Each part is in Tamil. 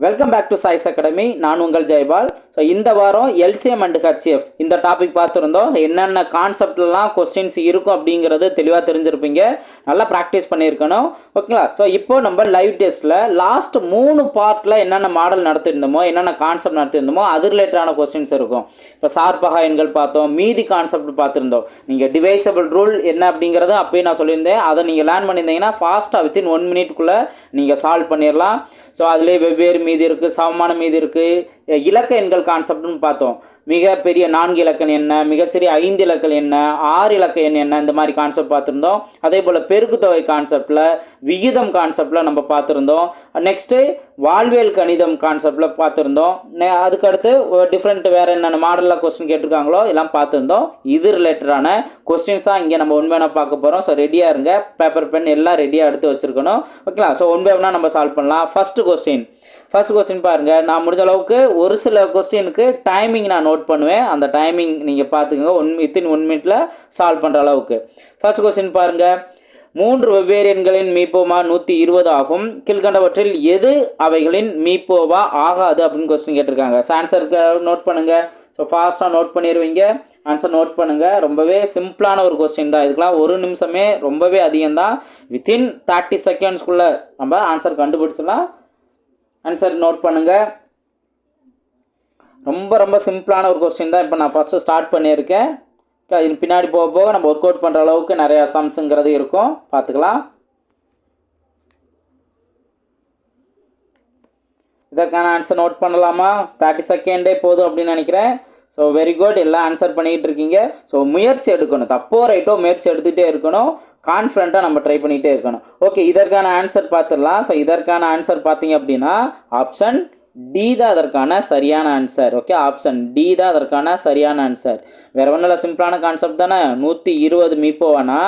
Welcome back to Choice Academy. நான் உங்கள் ஜெயபால். ஸோ இந்த வாரம் எல்சிஎம் அண்ட் ஹெச்எஃப் இந்த டாபிக் பார்த்துருந்தோம். என்னென்ன கான்செப்ட்லாம் கொஸ்டின்ஸ் இருக்கும் அப்படிங்கிறது தெளிவாக தெரிஞ்சிருப்பீங்க. நல்லா ப்ராக்டிஸ் பண்ணியிருக்கணும். ஓகேங்களா? ஸோ இப்போ நம்ம லைவ் டெஸ்ட்டில் லாஸ்ட் 3 பார்ட்டில் என்னென்ன மாடல் நடத்திருந்தோமோ, என்னென்ன கான்செப்ட் நடத்திருந்தோமோ அது ரிலேட்டடான கொஸ்டின்ஸ் இருக்கும். இப்போ சார்பகா எண்கள் பார்த்தோம், மீதி கான்செப்ட் பார்த்துருந்தோம். நீங்கள் டிவைசபிள் ரூல் என்ன அப்படிங்கிறது அப்பயே நான் சொல்லியிருந்தேன். அதை நீங்கள் லேர்ன் பண்ணியிருந்தீங்கன்னா ஃபாஸ்ட்டாக வித்தின் 1 மினிட்குள்ளே நீங்கள் சால்வ் பண்ணிடலாம். ஸோ அதிலே வெவ்வேறு மீதி இருக்குது, சமமான மீதி இருக்குது. இலக்க எண்கள் கான்செப்ட்னு பார்த்தோம். மிகப்பெரிய 4 இலக்கணம் என்ன, மிகச்சிறிய 5 இலக்கணம் என்ன, 6 இலக்க எண் என்ன, இந்த மாதிரி கான்செப்ட் பார்த்துருந்தோம். அதே போல் பெருக்குத்தொகை கான்செப்டில், விகிதம் கான்செப்டில் நம்ம பார்த்துருந்தோம். நெக்ஸ்ட்டு வாழ்வியல் கணிதம் கான்செப்டில் பார்த்துருந்தோம். அதுக்கடுத்து டிஃப்ரெண்ட் வேறு என்னென்ன மாடலில் கொஸ்டின் கேட்டிருக்காங்களோ எல்லாம் பார்த்துருந்தோம். இது ரிலேட்டடான கொஸ்டின்ஸ் தான் இங்கே நம்ம ஒன் வேணால் பார்க்க போகிறோம். ஸோ ரெடியாக இருங்க, பேப்பர் பென் எல்லாம் ரெடியாக எடுத்து வச்சுருக்கணும். ஓகேங்களா? ஸோ ஒன் வேணால் நம்ம சால்வ் பண்ணலாம். ஃபஸ்ட்டு கொஸ்டின் பாருங்கள். நான் முடிஞ்ச அளவுக்கு ஒரு சில கொஸ்டினுக்கு டைமிங் நான் நோட் பண்ணுவேன். அந்த டைமிங் நீங்கள் பார்த்துக்கோங்க. வித்தின் 1 மினிட்ல சால்வ் பண்ணுற அளவுக்கு. ஃபர்ஸ்ட் கொஸ்டின் பாருங்கள். 3 வெவ்வேறு எண்களின் மீப்போமா 120 ஆகும். கீழ்கண்டவற்றில் எது அவைகளின் மீப்போவா ஆகாது அப்படின்னு கொஸ்டின் கேட்டிருக்காங்க. ஆன்சருக்கு நோட் பண்ணுங்கள். ஸோ ஃபாஸ்ட்டாக நோட் பண்ணிடுவீங்க. ஆன்சர் நோட் பண்ணுங்கள். ரொம்பவே சிம்பிளான ஒரு கொஸ்டின் தான். இதுக்கெலாம் 1 நிமிஷமே ரொம்பவே அதிகம்தான். வித்தின் 30 செகண்ட்ஸ்குள்ளே நம்ம ஆன்சர் கண்டுபிடிச்சிடலாம். ஆன்சர் நோட் பண்ணுங்கள். ரொம்ப சிம்பிளான ஒரு கொஸ்டின் தான் இப்போ நான் ஃபஸ்ட்டு ஸ்டார்ட் பண்ணியிருக்கேன். இது பின்னாடி போக போக நம்ம ஒர்க் அவுட் பண்ணுற அளவுக்கு நிறையா சம்ஸுங்கிறது இருக்கும். பார்த்துக்கலாம். இதற்கான ஆன்சர் நோட் பண்ணலாமா? 30 செகண்டே போதும் அப்படின்னு நினைக்கிறேன். ஸோ வெரி குட், எல்லாம் ஆன்சர் பண்ணிக்கிட்டு இருக்கீங்க. ஸோ முயற்சி எடுக்கணும். தப்போ ரைட்டோ முயற்சி எடுத்துகிட்டே இருக்கணும். கான்ஃபிடண்ட்டாக நம்ம ட்ரை பண்ணிகிட்டே இருக்கணும். ஓகே, இதற்கான ஆன்சர் பார்த்துடலாம். ஸோ இதற்கான ஆன்சர் பார்த்தீங்க அப்படின்னா ஆப்ஷன் டி தான் அதற்கான சரியான ஆன்சர். ஓகே, ஆப்ஷன் டி தான் அதற்கான சரியான ஆன்சர். வேறு ஒன்றும் இல்லை, சிம்பிளான கான்செப்ட் தானே. 120 மீப்போவானா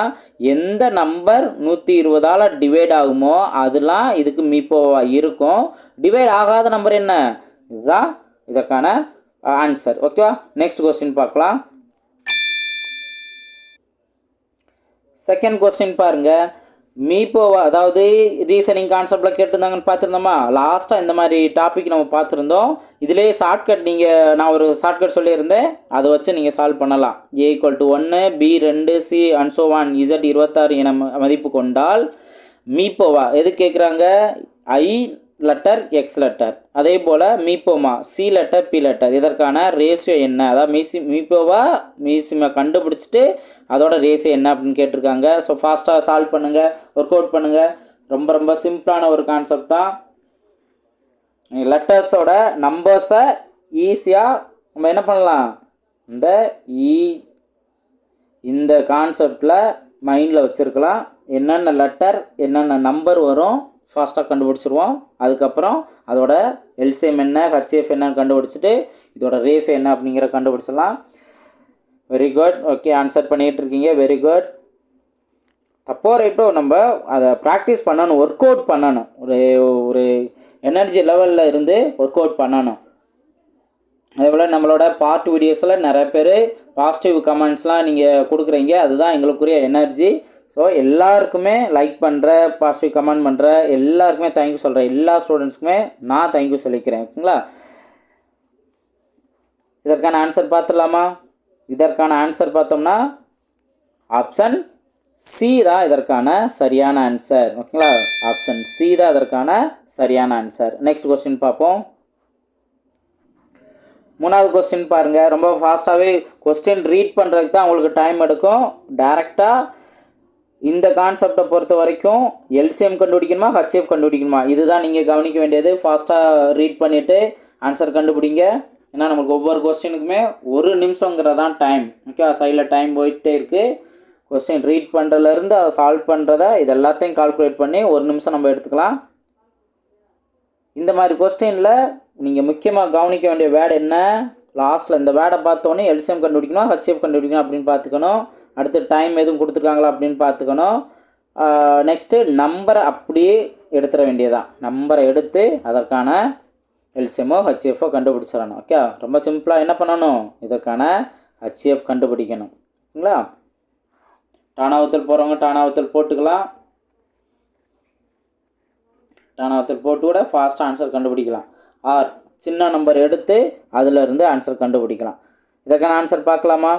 எந்த நம்பர் 120ஆல் டிவைட் ஆகுமோ அதெல்லாம் இதுக்கு மீப்போவா இருக்கும். டிவைட் ஆகாத நம்பர் என்ன? இதுதான் இதற்கான ஆன்சர். ஓகேவா? நெக்ஸ்ட் கொஸ்டின் பார்க்கலாம். செகண்ட் கொஸ்டின் பாருங்கள். மீப்போவா, அதாவது ரீசனிங் கான்செப்டில் கேட்டிருந்தாங்கன்னு பார்த்துருந்தோமா? லாஸ்ட்டாக இந்த மாதிரி டாபிக் நம்ம பார்த்துருந்தோம். இதிலே ஷார்ட்கட் நான் ஒரு ஷார்ட்கட் சொல்லியிருந்தேன், அதை வச்சு நீங்கள் சால்வ் பண்ணலாம். A = 1, B 2, C and so on Z 26 என மதிப்பு கொண்டால் மீப்போவா எது கேட்குறாங்க? I letter X letter. அதே போல் மீப்போமா C லெட்டர் P லெட்டர். இதற்கான ரேஷியோ என்ன? அதாவது மீப்போவா மீசிமா கண்டுபிடிச்சிட்டு அதோட ரேஷியோ என்ன அப்படின்னு கேட்டிருக்காங்க. ஸோ ஃபாஸ்ட்டாக சால்வ் பண்ணுங்கள், ஒர்க் அவுட் பண்ணுங்கள். ரொம்ப சிம்பிளான ஒரு கான்செப்ட் தான். லெட்டர்ஸோட நம்பர்ஸை ஈஸியாக நம்ம என்ன பண்ணலாம், இந்த கான்செப்டில் மைண்டில் வச்சுருக்கலாம். என்னென்ன லெட்டர் என்னென்ன நம்பர் வரும் ஃபாஸ்ட்டாக கண்டுபிடிச்சிருவோம். அதுக்கப்புறம் அதோட எல்சிஎம் என்ன, ஹெச்எஃப் என்னன்னு கண்டுபிடிச்சிட்டு இதோட ரேஷியோ என்ன அப்படிங்கிற கண்டுபிடிச்சிடலாம். Very good. ஓகே, ஆன்சர் பண்ணிகிட்டு இருக்கீங்க. Very good. தப்போ ரைட்டோ நம்ம அதை ப்ராக்டிஸ் பண்ணணும், ஒர்க் அவுட் பண்ணணும். ஒரு எனர்ஜி லெவலில் இருந்து ஒர்க் அவுட் பண்ணணும். அதேபோல் நம்மளோட பார்ட் வீடியோஸில் நிறைய பேர் பாசிட்டிவ் கமெண்ட்ஸ்லாம் நீங்கள் கொடுக்குறீங்க. அதுதான் எங்களுக்குரிய எனர்ஜி. ஸோ எல்லாருக்குமே லைக் பண்ணுற, பாசிட்டிவ் கமெண்ட் பண்ணுற எல்லாருக்குமே தேங்க்யூ சொல்கிறேன். எல்லா ஸ்டூடெண்ட்ஸுக்குமே நான் தேங்க்யூ சொல்லிக்கிறேன். ஓகேங்களா? இதற்கான ஆன்சர் பார்த்துடலாமா? இதற்கான ஆன்சர் பார்த்தோம்னா ஆப்ஷன் சி தான் இதற்கான சரியான ஆன்சர். ஓகேங்களா? ஆப்ஷன் சி தான் இதற்கான சரியான ஆன்சர். நெக்ஸ்ட் கொஸ்டின் பார்ப்போம். 3வது கொஸ்டின் பாருங்கள். ரொம்ப ஃபாஸ்ட்டாகவே கொஸ்டின் ரீட் பண்ணுறதுக்கு தான் உங்களுக்கு டைம் எடுக்கும். டைரெக்டாக இந்த கான்செப்டை பொறுத்த வரைக்கும் எல்சிஎம் கண்டுபிடிக்கணுமா, ஹெச்எஃப் கண்டுபிடிக்கணுமா, இதுதான் நீங்கள் கவனிக்க வேண்டியது. ஃபாஸ்ட்டாக ரீட் பண்ணிவிட்டு ஆன்சர் கண்டுபிடிங்க. ஏன்னா நமக்கு ஒவ்வொரு கொஸ்டினுக்குமே 1 நிமிஷங்கிறதான் டைம். ஓகே, சைடில் டைம் போயிட்டே இருக்குது. கொஸ்டின் ரீட் பண்ணுறதுலேருந்து அதை சால்வ் பண்ணுறத இது எல்லாத்தையும் கால்குலேட் பண்ணி 1 நிமிஷம் நம்ம எடுத்துக்கலாம். இந்த மாதிரி கொஸ்டினில் நீங்கள் முக்கியமாக கவனிக்க வேண்டிய வேர்டு என்ன? லாஸ்ட்டில் இந்த வேர்டை பார்த்தோன்னே எல்சிஎம் கண்டுபிடிக்கணும், ஹெச்எஃப் கண்டுபிடிக்கணும் அப்படின்னு பார்த்துக்கணும். அடுத்து டைம் எதுவும் கொடுத்துருக்காங்களா அப்படின்னு பார்த்துக்கணும். நெக்ஸ்ட்டு நம்பரை அப்படியே எடுத்துட வேண்டியதான். நம்பரை எடுத்து அதற்கான எல்சிஎம்மோ ஹெச்எஃப்ஓ கண்டுபிடிச்சிடணும். ஓகே, ரொம்ப சிம்பிளாக என்ன பண்ணணும், இதற்கான ஹெச்எஃப் கண்டுபிடிக்கணும். ஓகேங்களா? டானாவத்தில் போகிறவங்க டானாவத்தில் போட்டுக்கலாம். டானாவத்தில் போட்டு கூட ஃபாஸ்ட்டாக ஆன்சர் கண்டுபிடிக்கலாம். ஆர் சின்ன நம்பர் எடுத்து அதிலிருந்து ஆன்சர் கண்டுபிடிக்கலாம். இதற்கான ஆன்சர் பார்க்கலாமா?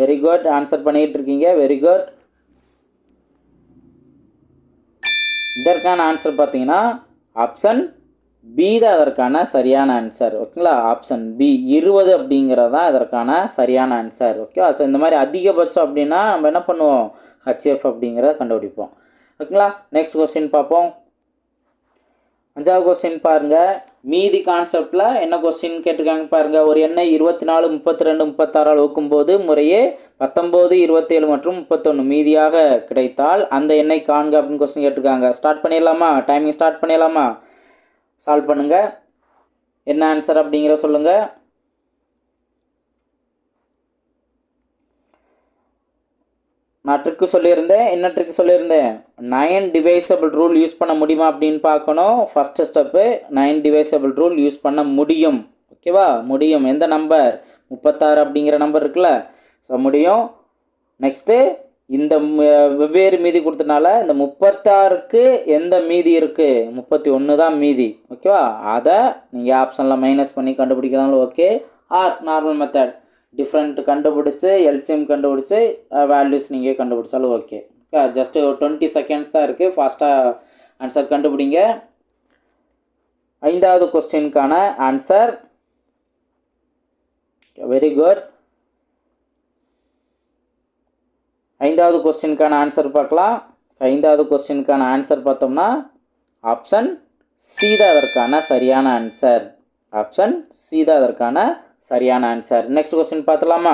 வெரி குட், ஆன்சர் பண்ணிகிட்டு இருக்கீங்க, வெரி குட். இதற்கான ஆன்சர் பார்த்தீங்கன்னா ஆப்ஷன் பி தான் அதற்கான சரியான ஆன்சர். ஓகேங்களா, ஆப்ஷன் பி 20 அப்படிங்கிறது தான் இதற்கான சரியான ஆன்சர். ஓகேவா? ஸோ இந்த மாதிரி அதிகபட்சம் அப்படின்னா நம்ம என்ன பண்ணுவோம், ஹச்எஃப் அப்படிங்கிறத கண்டுபிடிப்போம். ஓகேங்களா, நெக்ஸ்ட் கொஸ்டின் பார்ப்போம். 5வது கொஸ்டின் பாருங்கள். மீதி கான்செப்டில் என்ன கொஸ்டின் கேட்டிருக்காங்க பாருங்கள். ஒரு எண்ணை 24, 32, 36 வகுக்கும்போது முறையே 19, 27 மற்றும் 31 மீதியாக கிடைத்தால் அந்த எண்ணை காண்க அப்படின்னு கொஸ்டின் கேட்டிருக்காங்க. ஸ்டார்ட் பண்ணிடலாமா? டைமிங் ஸ்டார்ட் பண்ணிடலாமா? சால்வ் பண்ணுங்கள். என்ன ஆன்சர் அப்படிங்கிற சொல்லுங்கள். நான் ட்ரிக்கு சொல்லியிருந்தேன். என்ன ட்ரிக் சொல்லியிருந்தேன்? 9 டிவைசபிள் ரூல் யூஸ் பண்ண முடியுமா அப்படின்னு பார்க்கணும். First step 9 divisible rule use பண்ண முடியும். ஓகேவா? முடியும். எந்த நம்பர்? 36 அப்படிங்கிற நம்பர் இருக்குல்ல, ஸோ முடியும். நெக்ஸ்ட்டு இந்த வெவ்வேறு மீதி கொடுத்தனால இந்த 36க்கு எந்த மீதி இருக்குது? 31 தான் மீதி. ஓகேவா? அதை நீங்கள் ஆப்ஷனில் மைனஸ் பண்ணி கண்டுபிடிக்கிறாங்களும் okay. Or normal method different கண்டுபிடிச்சி எல்சிஎம் கண்டுபிடிச்சி வேல்யூஸ் நீங்கள் கண்டுபிடிச்சாலும் ஓகே. ஜஸ்ட்டு ஒரு 20 செகண்ட்ஸ் தான் இருக்குது. ஃபாஸ்ட்டாக ஆன்சர் கண்டுபிடிங்க. 5வது கொஸ்டினுக்கான ஆன்சர். Very good. 5வது கொஸ்டினுக்கான ஆன்சர் பார்க்கலாம். 5வது கொஸ்டினுக்கான ஆன்சர் பார்த்தோம்னா ஆப்ஷன் சி தான் அதற்கான சரியான ஆன்சர். ஆப்ஷன் சி தான் அதற்கான சரியான ஆன்சர். Next question பார்த்துலாமா?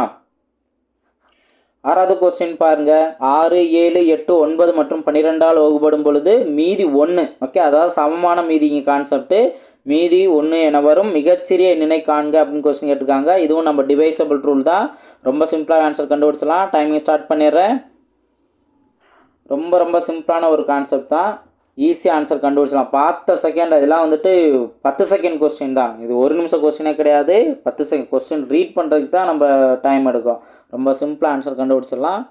6வது கொஸ்டின் பாருங்கள். 6, 7, 8, 9 மற்றும் 12ஆல் வகுப்படும் பொழுது மீதி 1. ஓகே, அதாவது சமமான மீதிங்க கான்செப்ட்டு. மீதி 1 என வரும் மிகச்சிறிய எண்ணினை காண்க அப்படின்னு கொஸ்டின் கேட்டிருக்காங்க. இதுவும் நம்ம டிவைசபிள் ரூல் தான். ரொம்ப சிம்பிளாக ஆன்சர் கண்டுபிடிச்சலாம். டைமிங் ஸ்டார்ட் பண்ணிடுறேன். ரொம்ப சிம்பிளான ஒரு கான்செப்ட் தான். ஈஸியாக ஆன்சர் கண்டுபிடிச்சலாம். 10 செகண்ட். அதெல்லாம் வந்துட்டு 10 செகண்ட் கொஸ்டின் தான். இது 1 நிமிஷம் கொஸ்டினே கிடையாது. 10 செகண்ட் கொஸ்டின் ரீட் பண்ணுறதுக்கு தான் நம்ம டைம் எடுக்கும். ரொம்ப சிம்பிளாக ஆன்சர் கண்டுபிடிச்சிடலாம்.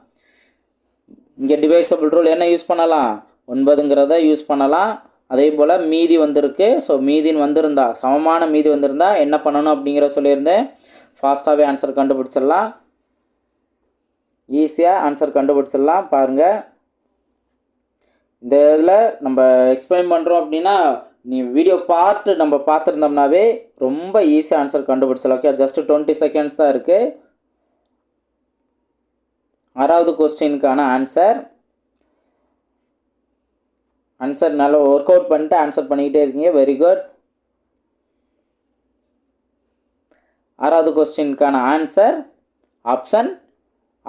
இங்கே டிவைசபிள் ரூல் என்ன யூஸ் பண்ணலாம்? 9ங்கிறத யூஸ் பண்ணலாம். அதே போல் மீதி வந்திருக்கு. ஸோ மீதின்னு வந்திருந்தா, சமமான மீதி வந்திருந்தா என்ன பண்ணணும் அப்படிங்கிற சொல்லியிருந்தேன். ஃபாஸ்ட்டாகவே ஆன்சர் கண்டுபிடிச்சிடலாம். ஈஸியாக ஆன்சர் கண்டுபிடிச்சிடலாம். பாருங்கள், இந்த இதில் நம்ம எக்ஸ்பிளைன் பண்ணுறோம் அப்படின்னா நீ வீடியோ பார்த்து நம்ம பார்த்துருந்தோம்னாவே ரொம்ப ஈஸியாக ஆன்சர் கண்டுபிடிச்சலாம். ஓகே, ஜஸ்ட் 20 செகண்ட்ஸ் தான் இருக்குது. 6வது கொஸ்டினுக்கான ஆன்சர். நல்லா ஒர்க் அவுட் பண்ணிட்டு ஆன்சர் பண்ணிக்கிட்டே இருக்கீங்க. Very good. 6வது கொஸ்டினுக்கான ஆன்சர்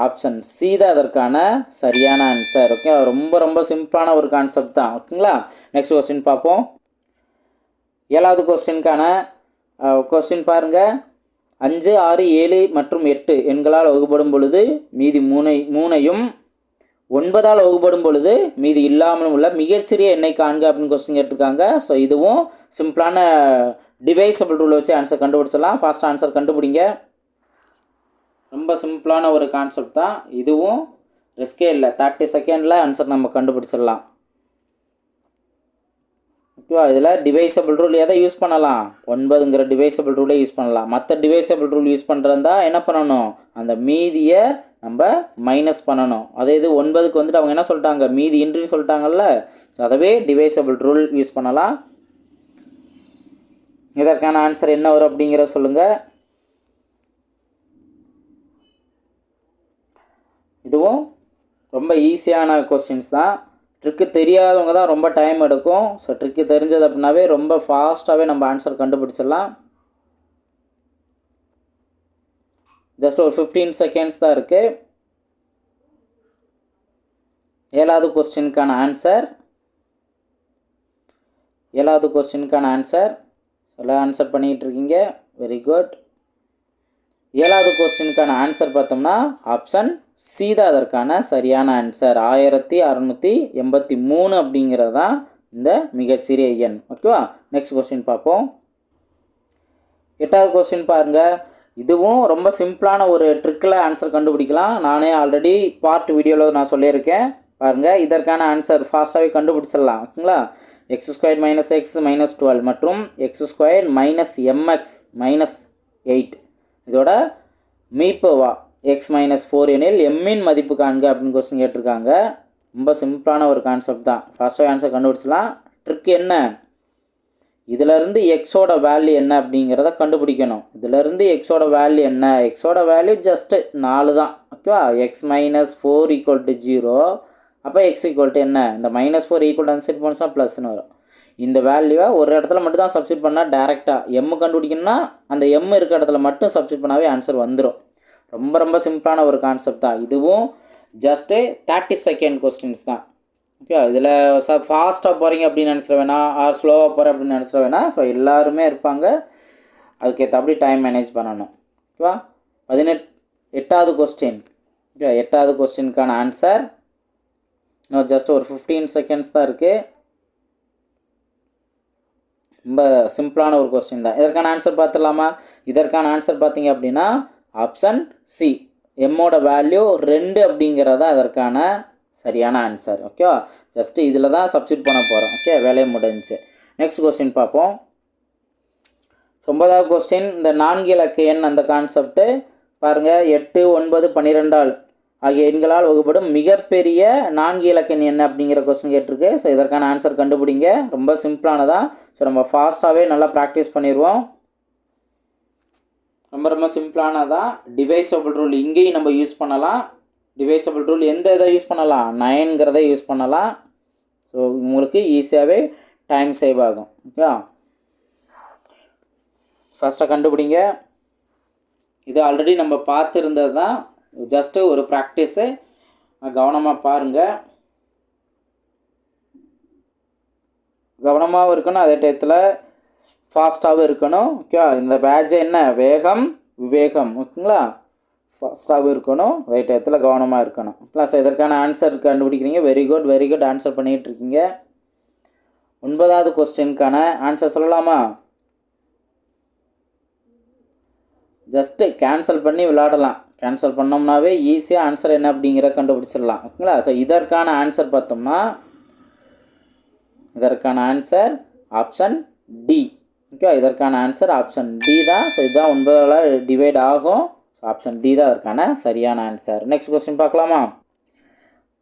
ஆப்ஷன் சி தான் அதற்கான சரியான ஆன்சர். ஓகே, ரொம்ப சிம்பிளான ஒரு கான்செப்ட் தான். ஓகேங்களா, நெக்ஸ்ட் கொஸ்டின் பார்ப்போம். 7வது கொஸ்டினுக்கான கொஸ்டின் பாருங்கள். 5, 6, 7 மற்றும் 8 எண்களால் வகுப்படும் பொழுது மீதி 3ஐயும் 9ஆல் வகுப்படும் பொழுது மீதி இல்லாமலும் உள்ள மிகச்சிறிய எண்ணை காண்க அப்படின்னு கொஸ்டின் கேட்டிருக்காங்க. ஸோ இதுவும் சிம்பிளான டிவைசபிள் ரூல் வச்சு ஆன்சர் கண்டுபிடிச்சலாம். ஃபாஸ்ட் ஆன்சர் கண்டுபிடிங்க. ரொம்ப சிம்பிளான ஒரு கான்செப்ட் தான். இதுவும் ரிஸ்கே இல்லை. 30 செகண்டில் ஆன்சர் நம்ம கண்டுபிடிச்சிடலாம். ஓகேவா? இதில் டிவைசபிள் ரூல் எதை யூஸ் பண்ணலாம்? 9ங்கிற டிவைசபிள் ரூலே யூஸ் பண்ணலாம். மற்ற டிவைசபிள் ரூல் யூஸ் பண்ணுறதா என்ன பண்ணணும்? அந்த மீதியை நம்ம மைனஸ் பண்ணணும். அதே இது 9க்கு வந்துட்டு அவங்க என்ன சொல்லிட்டாங்க? மீதி இன்றின்னு சொல்லிட்டாங்கல்ல. ஸோ அதவே டிவைசபிள் ரூல் யூஸ் பண்ணலாம். இதற்கான ஆன்சர் என்ன வரும் அப்படிங்கிற சொல்லுங்கள். இதுவும் ரொம்ப ஈஸியான கொஸ்டின்ஸ் தான். ட்ரிக்கு தெரியாதவங்க தான் ரொம்ப டைம் எடுக்கும். ஸோ ட்ரிக்கு தெரிஞ்சது அப்படின்னாவே ரொம்ப ஃபாஸ்ட்டாகவே நம்ம ஆன்சர் கண்டுபிடிச்சிடலாம். ஜஸ்ட் ஒரு 15 செகண்ட்ஸ் தான் இருக்குது. 7வது கொஸ்டினுக்கான ஆன்சர். 7வது கொஸ்டினுக்கான ஆன்சர் எல்லாம் ஆன்சர் பண்ணிக்கிட்டு இருக்கீங்க. Very good. 7வது கொஸ்டினுக்கான ஆன்சர் பார்த்தோம்னா ஆப்ஷன் சி தான் அதற்கான சரியான ஆன்சர். 1683 அப்படிங்கிறது தான் இந்த மிகச்சிறிய எண். ஓகேவா, நெக்ஸ்ட் கொஸ்டின் பார்ப்போம். 8வது கொஸ்டின் பாருங்கள். இதுவும் ரொம்ப சிம்பிளான ஒரு ட்ரிக்கில் ஆன்சர் கண்டுபிடிக்கலாம். நானே ஆல்ரெடி பார்ட் வீடியோவில் நான் சொல்லியிருக்கேன். பாருங்கள், இதற்கான ஆன்சர் ஃபாஸ்ட்டாகவே கண்டுபிடிச்சிடலாம். ஓகேங்களா, X square minus X minus 12 மற்றும் X square minus MX minus 8 இதோட மீப்பவா எக்ஸ் மைனஸ் 4 எனில் எம்மின் மதிப்பு காண்க அப்படின்னு கொஸ்டின் கேட்டிருக்காங்க. ரொம்ப சிம்பிளான ஒரு கான்செப்ட் தான். ஃபாஸ்ட்டாக ஆன்சர் கண்டுபிடிச்சலாம். ட்ரிக் என்ன, இதிலேருந்து எக்ஸோட வேல்யூ என்ன அப்படிங்கிறத கண்டுபிடிக்கணும். இதிலேருந்து எக்ஸோட வேல்யூ என்ன, எக்ஸோட வேல்யூ ஜஸ்ட்டு 4 தான். ஓகேவா, எக்ஸ் மைனஸ் 4 ஈக்குவல் டு 0. அப்போ எக்ஸ் ஈக்குவல் டு என்ன, இந்த -4 ஈக்குவல் டு செட் பண்ணால் ப்ளஸ்ன்னு வரும். இந்த வேல்யூவை ஒரு இடத்துல மட்டும் தான் சப்ஸ்டிட் பண்ணால் டேரெக்டாக எம் கண்டுபிடிக்கணும்னா அந்த எம் இருக்க இடத்துல மட்டும் சப்ஸ்டிட் பண்ணாவே ஆன்சர் வந்துடும். ரொம்ப ரொம்ப சிம்பிளான ஒரு கான்செப்ட் தான். இதுவும் ஜஸ்ட்டு 30 செகண்ட் கொஸ்டின்ஸ் தான். ஓகே, இதில் ஃபாஸ்ட்டாக போகிறீங்க அப்படின்னு நினச்சிட வேணாம், ஆர் ஸ்லோவாக போகிறேன் அப்படின்னு நினச்சிட வேணாம். ஸோ எல்லாருமே இருப்பாங்க, அதுக்கேற்றபடி டைம் மேனேஜ் பண்ணணும். ஓகேவா, 8வது கொஸ்டின். ஓகே, 8வது கொஸ்டினுக்கான ஆன்சர் இன்னும் ஜஸ்ட் ஒரு 15 செகண்ட்ஸ் தான் இருக்குது. ரொம்ப சிம்பிளான ஒரு கொஸ்டின் தான். இதற்கான ஆன்சர் பார்த்துடலாமா? இதற்கான ஆன்சர் பார்த்தீங்க அப்படின்னா ஆப்ஷன் சி, எம்மோட வேல்யூ 2 அப்படிங்கிறதா இதற்கான சரியான ஆன்சர். ஓகே, ஜஸ்ட்டு இதில் தான் சப்ஸ்டிட் பண்ண போகிறோம். ஓகே, வேலையை முடிஞ்சு. நெக்ஸ்ட் கொஸ்டின் பார்ப்போம். 9வது கொஸ்டின், இந்த 4 இலக்க எண் அந்த கான்செப்ட்டு பாருங்கள். 8, 9, 12 ஆகிய எண்களால் வகுப்படும் மிகப்பெரிய 4 இலக்க எண் என்ன அப்படிங்கிற கொஸ்டின் கேட்டிருக்கு. ஸோ இதற்கான ஆன்சர் கண்டுபிடிங்க. ரொம்ப சிம்பிளானதான். ஸோ நம்ம ஃபாஸ்ட்டாகவே நல்லா ப்ராக்டிஸ் பண்ணிடுவோம். ரொம்ப ரொம்ப சிம்பிளானதான். டிவைசபிள் ரூல் இங்கேயும் நம்ம யூஸ் பண்ணலாம். டிவைசபிள் ரூல் எந்த இதை யூஸ் பண்ணலாம், 9ங்கிறத யூஸ் பண்ணலாம். ஸோ உங்களுக்கு ஈஸியாகவே டைம் சேவ் ஆகும். ஓகே, ஃபஸ்ட்டாக கண்டுபிடிங்க. இது ஆல்ரெடி நம்ம பார்த்துருந்தது தான், ஜஸ்ட்டு ஒரு ப்ராக்டிஸு. கவனமாக பாருங்கள், கவனமாகவும் இருக்கணும், அதே டயத்தில் ஃபாஸ்ட்டாகவும் இருக்கணும். ஓகே, இந்த பேட்ச் என்ன, வேகம் விவேகம். ஓகேங்களா, ஃபாஸ்ட்டாகவும் இருக்கணும், அதே டயத்தில் கவனமாக இருக்கணும். ப்ளஸ் இதற்கான ஆன்சர் கண்டுபிடிக்கிறீங்க. Very good, very good, answer பண்ணிகிட்டு இருக்கீங்க. 9வது கொஸ்டினுக்கான ஆன்சர் சொல்லலாமா? ஜஸ்ட்டு கேன்சல் பண்ணி விளையாடலாம். கேன்சல் பண்ணோம்னாவே ஈஸியாக ஆன்சர் என்ன அப்படிங்கிற கண்டுபிடிச்சிடலாம். ஓகேங்களா, ஸோ இதற்கான ஆன்சர் பார்த்தோம்னா இதற்கான ஆன்சர் ஆப்ஷன் டி. ஓகே, இதற்கான ஆன்சர் ஆப்ஷன் டி தான். ஸோ இதுதான் 9ஆல் டிவைட் ஆகும். ஸோ ஆப்ஷன் டி தான் அதற்கான சரியான ஆன்சர். நெக்ஸ்ட் கொஸ்டின் பார்க்கலாமா?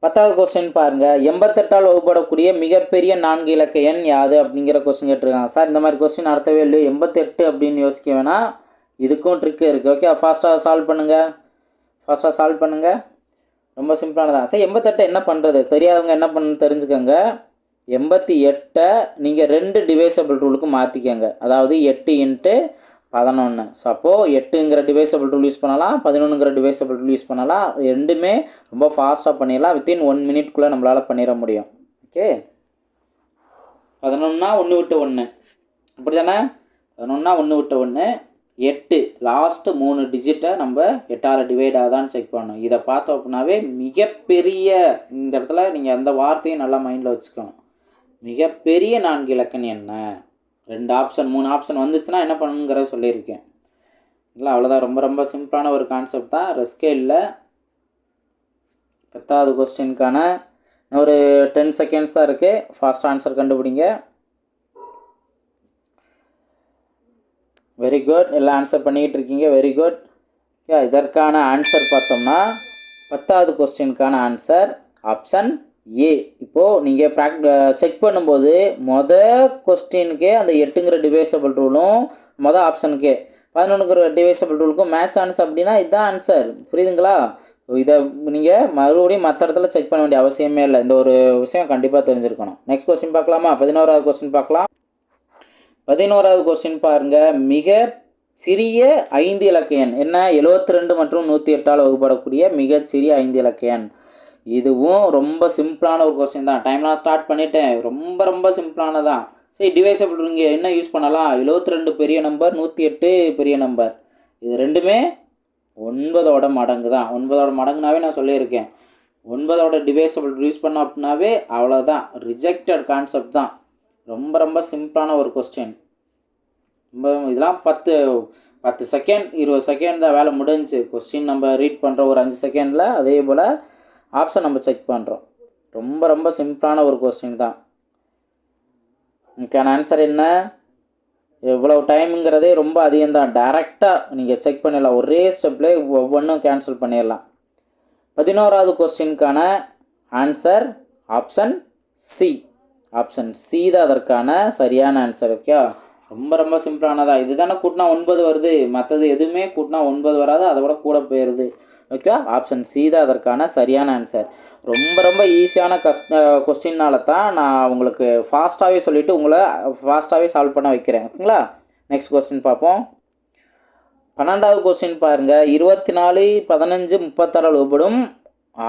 10வது கொஸ்டின் பாருங்கள். 88ஆல் வகுப்படக்கூடிய மிகப்பெரிய 4 இலக்க எண் யாது அப்படிங்கிற கொஸ்டின் கேட்டிருக்காங்க. சார் இந்த மாதிரி கொஸ்டின் நடத்தவே இல்லை, 88 அப்படின்னு யோசிக்க வேணாம், இதுக்கும் ட்ரிக்கு இருக்குது. ஓகே, ஃபாஸ்ட்டாக சால்வ் பண்ணுங்கள். ரொம்ப சிம்பிளானதான். சரி, 88 என்ன பண்ணுறது தெரியாதவங்க என்ன பண்ணு தெரிஞ்சுக்கோங்க. 88 நீங்கள் 2 டிவைசபிள் ரூலுக்கு மாற்றிக்கோங்க. அதாவது 8 × 11. ஸோ அப்போது 8ங்கிற டிவைசபிள் ரூல் யூஸ் பண்ணலாம், 11ங்கிற டிவைசபிள் ரூல் யூஸ் பண்ணலாம். ரெண்டுமே ரொம்ப ஃபாஸ்ட்டாக பண்ணிடலாம். வித்தின் 1 மினிட்குள்ளே நம்மளால் பண்ணிட முடியும். ஓகே, 11னா 1 விட்டு 1 அப்படி தானே? 11னா 1 விட்டு 1, 8 லாஸ்ட்டு 3 டிஜிட்டை நம்ம 8ஆல் டிவைட் ஆகுதான்னு செக் பண்ணணும். இதை பார்த்தோம் அப்படின்னாவே மிகப்பெரிய, இந்த இடத்துல நீங்கள் அந்த வார்த்தையும் நல்லா மைண்டில் வச்சுக்கணும். மிகப்பெரிய 4 இலக்கணம் என்ன, 2 ஆப்ஷன் 3 ஆப்ஷன் வந்துச்சுன்னா என்ன பண்ணுங்கிறத சொல்லியிருக்கேன். இல்லை, அவ்வளோதான். ரொம்ப ரொம்ப சிம்பிளான ஒரு கான்செப்ட் தான், ரிஸ்கே இல்லை. 10வது கொஸ்டினுக்கான ஒரு 10 செகண்ட்ஸ் தான் இருக்குது. ஃபாஸ்ட் ஆன்சர் கண்டுபிடிங்க. வெரி குட், எல்லாம் ஆன்சர் பண்ணிக்கிட்டு இருக்கீங்க. Very good. இதற்கான ஆன்சர் பார்த்தோம்னா 10வது கொஸ்டினுக்கான ஆன்சர் ஆப்ஷன் ஏ. இப்போது நீங்கள் செக் பண்ணும்போது கொஸ்டினுக்கே அந்த 8ங்கிற டிவைசபிள் ரூலும் ஆப்ஷனுக்கே 11ங்கிற டிவைசபிள் ரூலுக்கும் மேட்ச் ஆன்சர் அப்படின்னா இதுதான் ஆன்சர். புரியுதுங்களா? இதை நீங்கள் மறுபடியும் மற்ற இடத்துல செக் பண்ண வேண்டிய அவசியமே இல்லை. இந்த ஒரு விஷயம் கண்டிப்பாக தெரிஞ்சிருக்கணும். நெக்ஸ்ட் கொஸ்டின் பார்க்கலாமா? 11வது கொஸ்டின் பார்க்கலாம். 11வது கொஸ்டின் பாருங்கள். மிக சிறிய 5 இலக்க எண் என்ன? 72 மற்றும் 108ஆல் வகுப்படக்கூடிய மிகச்சிறிய 5 இலக்க எண். இதுவும் ரொம்ப சிம்பிளான ஒரு கொஸ்டின் தான். டைம்லாம் ஸ்டார்ட் பண்ணிட்டேன். ரொம்ப ரொம்ப சிம்பிளானதான். சரி, டிவைசபிள் இங்கே என்ன யூஸ் பண்ணலாம்? 72 பெரிய நம்பர், 108 பெரிய நம்பர். இது ரெண்டுமே 9ஓட மடங்கு தான். 9ஓட மடங்குனாவே நான் சொல்லியிருக்கேன். 9ஓட டிவைசபிள் யூஸ் பண்ணோம் அப்படின்னாவே அவ்வளோதான், ரிஜெக்டட் கான்செப்ட் தான். ரொம்ப ரொம்ப சிம்பிளான ஒரு கொஸ்டின். ரொம்ப இதெல்லாம் 10 செகண்ட் 20 செகண்ட் தான் வேலை முடிஞ்சு. கொஸ்டின் நம்ம ரீட் பண்ணுறோம் ஒரு 5 செகண்டில். அதே போல் ஆப்ஷன் நம்ம செக் பண்ணுறோம். ரொம்ப ரொம்ப சிம்பிளான ஒரு கொஸ்டின் தான். இதுக்கான ஆன்சர் என்ன? எவ்வளோ டைமுங்கிறதே ரொம்ப அதிகம்தான். டைரெக்டாக நீங்கள் செக் பண்ணிடலாம், ஒரே ஸ்டெப்லேயே ஒவ்வொன்றும் கேன்சல் பண்ணிடலாம். 11வது கொஸ்டினுக்கான answer option C. Option C தான் அதற்கான சரியான ஆன்சர். ஓகே, ரொம்ப ரொம்ப சிம்பிளானதா. இது தானே கூட்டினா 9 வருது, மற்றது எதுவுமே கூட்டினா 9 வராது, அதை விட கூட போயிடுது. ஓகே, ஆப்ஷன் சி தான் அதற்கான சரியான ஆன்சர். ரொம்ப ரொம்ப ஈஸியான கொஸ்டின்னால தான் நான் உங்களுக்கு ஃபாஸ்ட்டாகவே சொல்லிவிட்டு உங்களை ஃபாஸ்ட்டாகவே சால்வ் பண்ண வைக்கிறேன். ஓகேங்களா, நெக்ஸ்ட் கொஸ்டின் பார்ப்போம். 12வது கொஸ்டின் பாருங்கள். 24, 15, 36 வகுப்படும்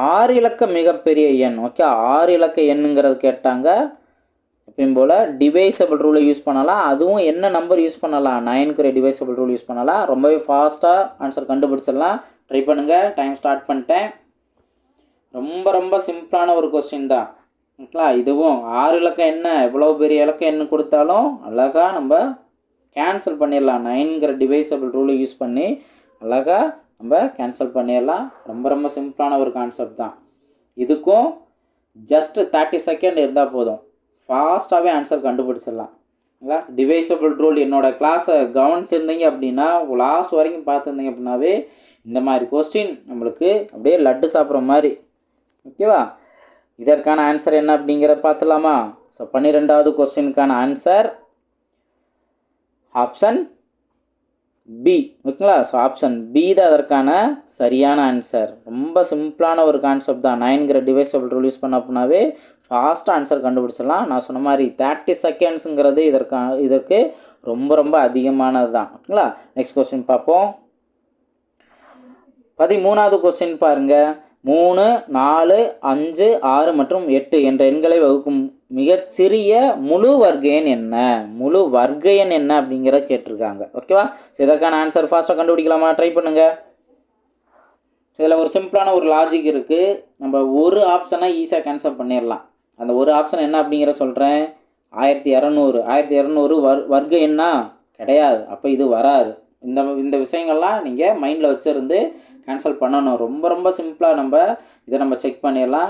6 இலக்க மிகப்பெரிய எண். ஓகே, 6 இலக்க எண்ணுங்கிறது கேட்டாங்க. எப்பயும் போல் டிவைசபிள் ரூலை யூஸ் பண்ணலாம். அதுவும் என்ன நம்பர் யூஸ் பண்ணலாம்? 9க்குரிய டிவைசபிள் ரூல் யூஸ் பண்ணலாம். ரொம்பவே ஃபாஸ்ட்டாக ஆன்சர் கண்டுபிடிச்சிடலாம். ட்ரை பண்ணுங்கள். டைம் ஸ்டார்ட் பண்ணிட்டேன். ரொம்ப ரொம்ப சிம்பிளான ஒரு கொஸ்டின் தான். ஓகேங்களா, இதுவும் 6 இலக்கம் என்ன, எவ்வளோ பெரிய இலக்கம் என்ன கொடுத்தாலும் அழகாக நம்ம கேன்சல் பண்ணிடலாம். 9ங்கிற டிவைசபிள் ரூலை யூஸ் பண்ணி அழகாக நம்ம கேன்சல் பண்ணிடலாம். ரொம்ப ரொம்ப சிம்பிளான ஒரு கான்செப்ட் தான். இதுக்கும் ஜஸ்ட் 30 செகண்ட் இருந்தால் போதும், ஃபாஸ்ட்டாகவே ஆன்சர் கண்டுபிடிச்சிடலாம். ஓகேங்களா, டிவைசபிள் ரூல் என்னோடய கிளாஸை கவனிச்சிருந்தீங்க அப்படின்னா, லாஸ்ட் வரைக்கும் பார்த்துருந்தீங்க அப்படின்னாவே இந்த மாதிரி கொஸ்டின் நம்மளுக்கு அப்படியே லட்டு சாப்பிட்ற மாதிரி. ஓகேவா, இதற்கான ஆன்சர் என்ன அப்படிங்கிறத பார்த்துலாமா? ஸோ 12வது கொஸ்டினுக்கான ஆன்சர் ஆப்ஷன் பி. ஓகேங்களா, ஸோ ஆப்ஷன் பி தான் அதற்கான சரியான ஆன்சர். ரொம்ப சிம்பிளான ஒரு கான்செப்ட் தான். 9ங்கிற டிவைசபிள் ரூல் யூஸ் பண்ண அப்படின்னாவே ஃபாஸ்ட்டாக ஆன்சர் கண்டுபிடிச்சிடலாம். நான் சொன்ன மாதிரி 30 செகண்ட்ஸுங்கிறது இதற்கு ரொம்ப ரொம்ப அதிகமானது தான். ஓகேங்களா, நெக்ஸ்ட் கொஸ்டின் பார்ப்போம். 13வது கொஸ்டின் பாருங்கள். 3, 4, 5, 6 மற்றும் 8 என்ற எண்களை வகுக்கும் மிகச்சிறிய முழு வர்க்க எண் என்ன? முழு வர்க்க எண் என்ன அப்படிங்கிறத கேட்டிருக்காங்க. ஓகேவா, ஸோ இதற்கான ஆன்சர் ஃபாஸ்ட்டாக கண்டுபிடிக்கலாமா? ட்ரை பண்ணுங்கள். இதில் ஒரு சிம்பிளான ஒரு லாஜிக் இருக்குது. நம்ம ஒரு ஆப்ஷனை ஈஸியாக கேன்சல் பண்ணிடலாம். அந்த ஒரு ஆப்ஷன் என்ன அப்படிங்கிற சொல்கிறேன். 1200. 1200 வர்க்க எண்ணா? கிடையாது. அப்போ இது வராது. இந்த விஷயங்கள்லாம் நீங்கள் மைண்டில் வச்சுருந்து கேன்சல் பண்ணணும். ரொம்ப ரொம்ப சிம்பிளாக நம்ம இதை நம்ம செக் பண்ணிடலாம்.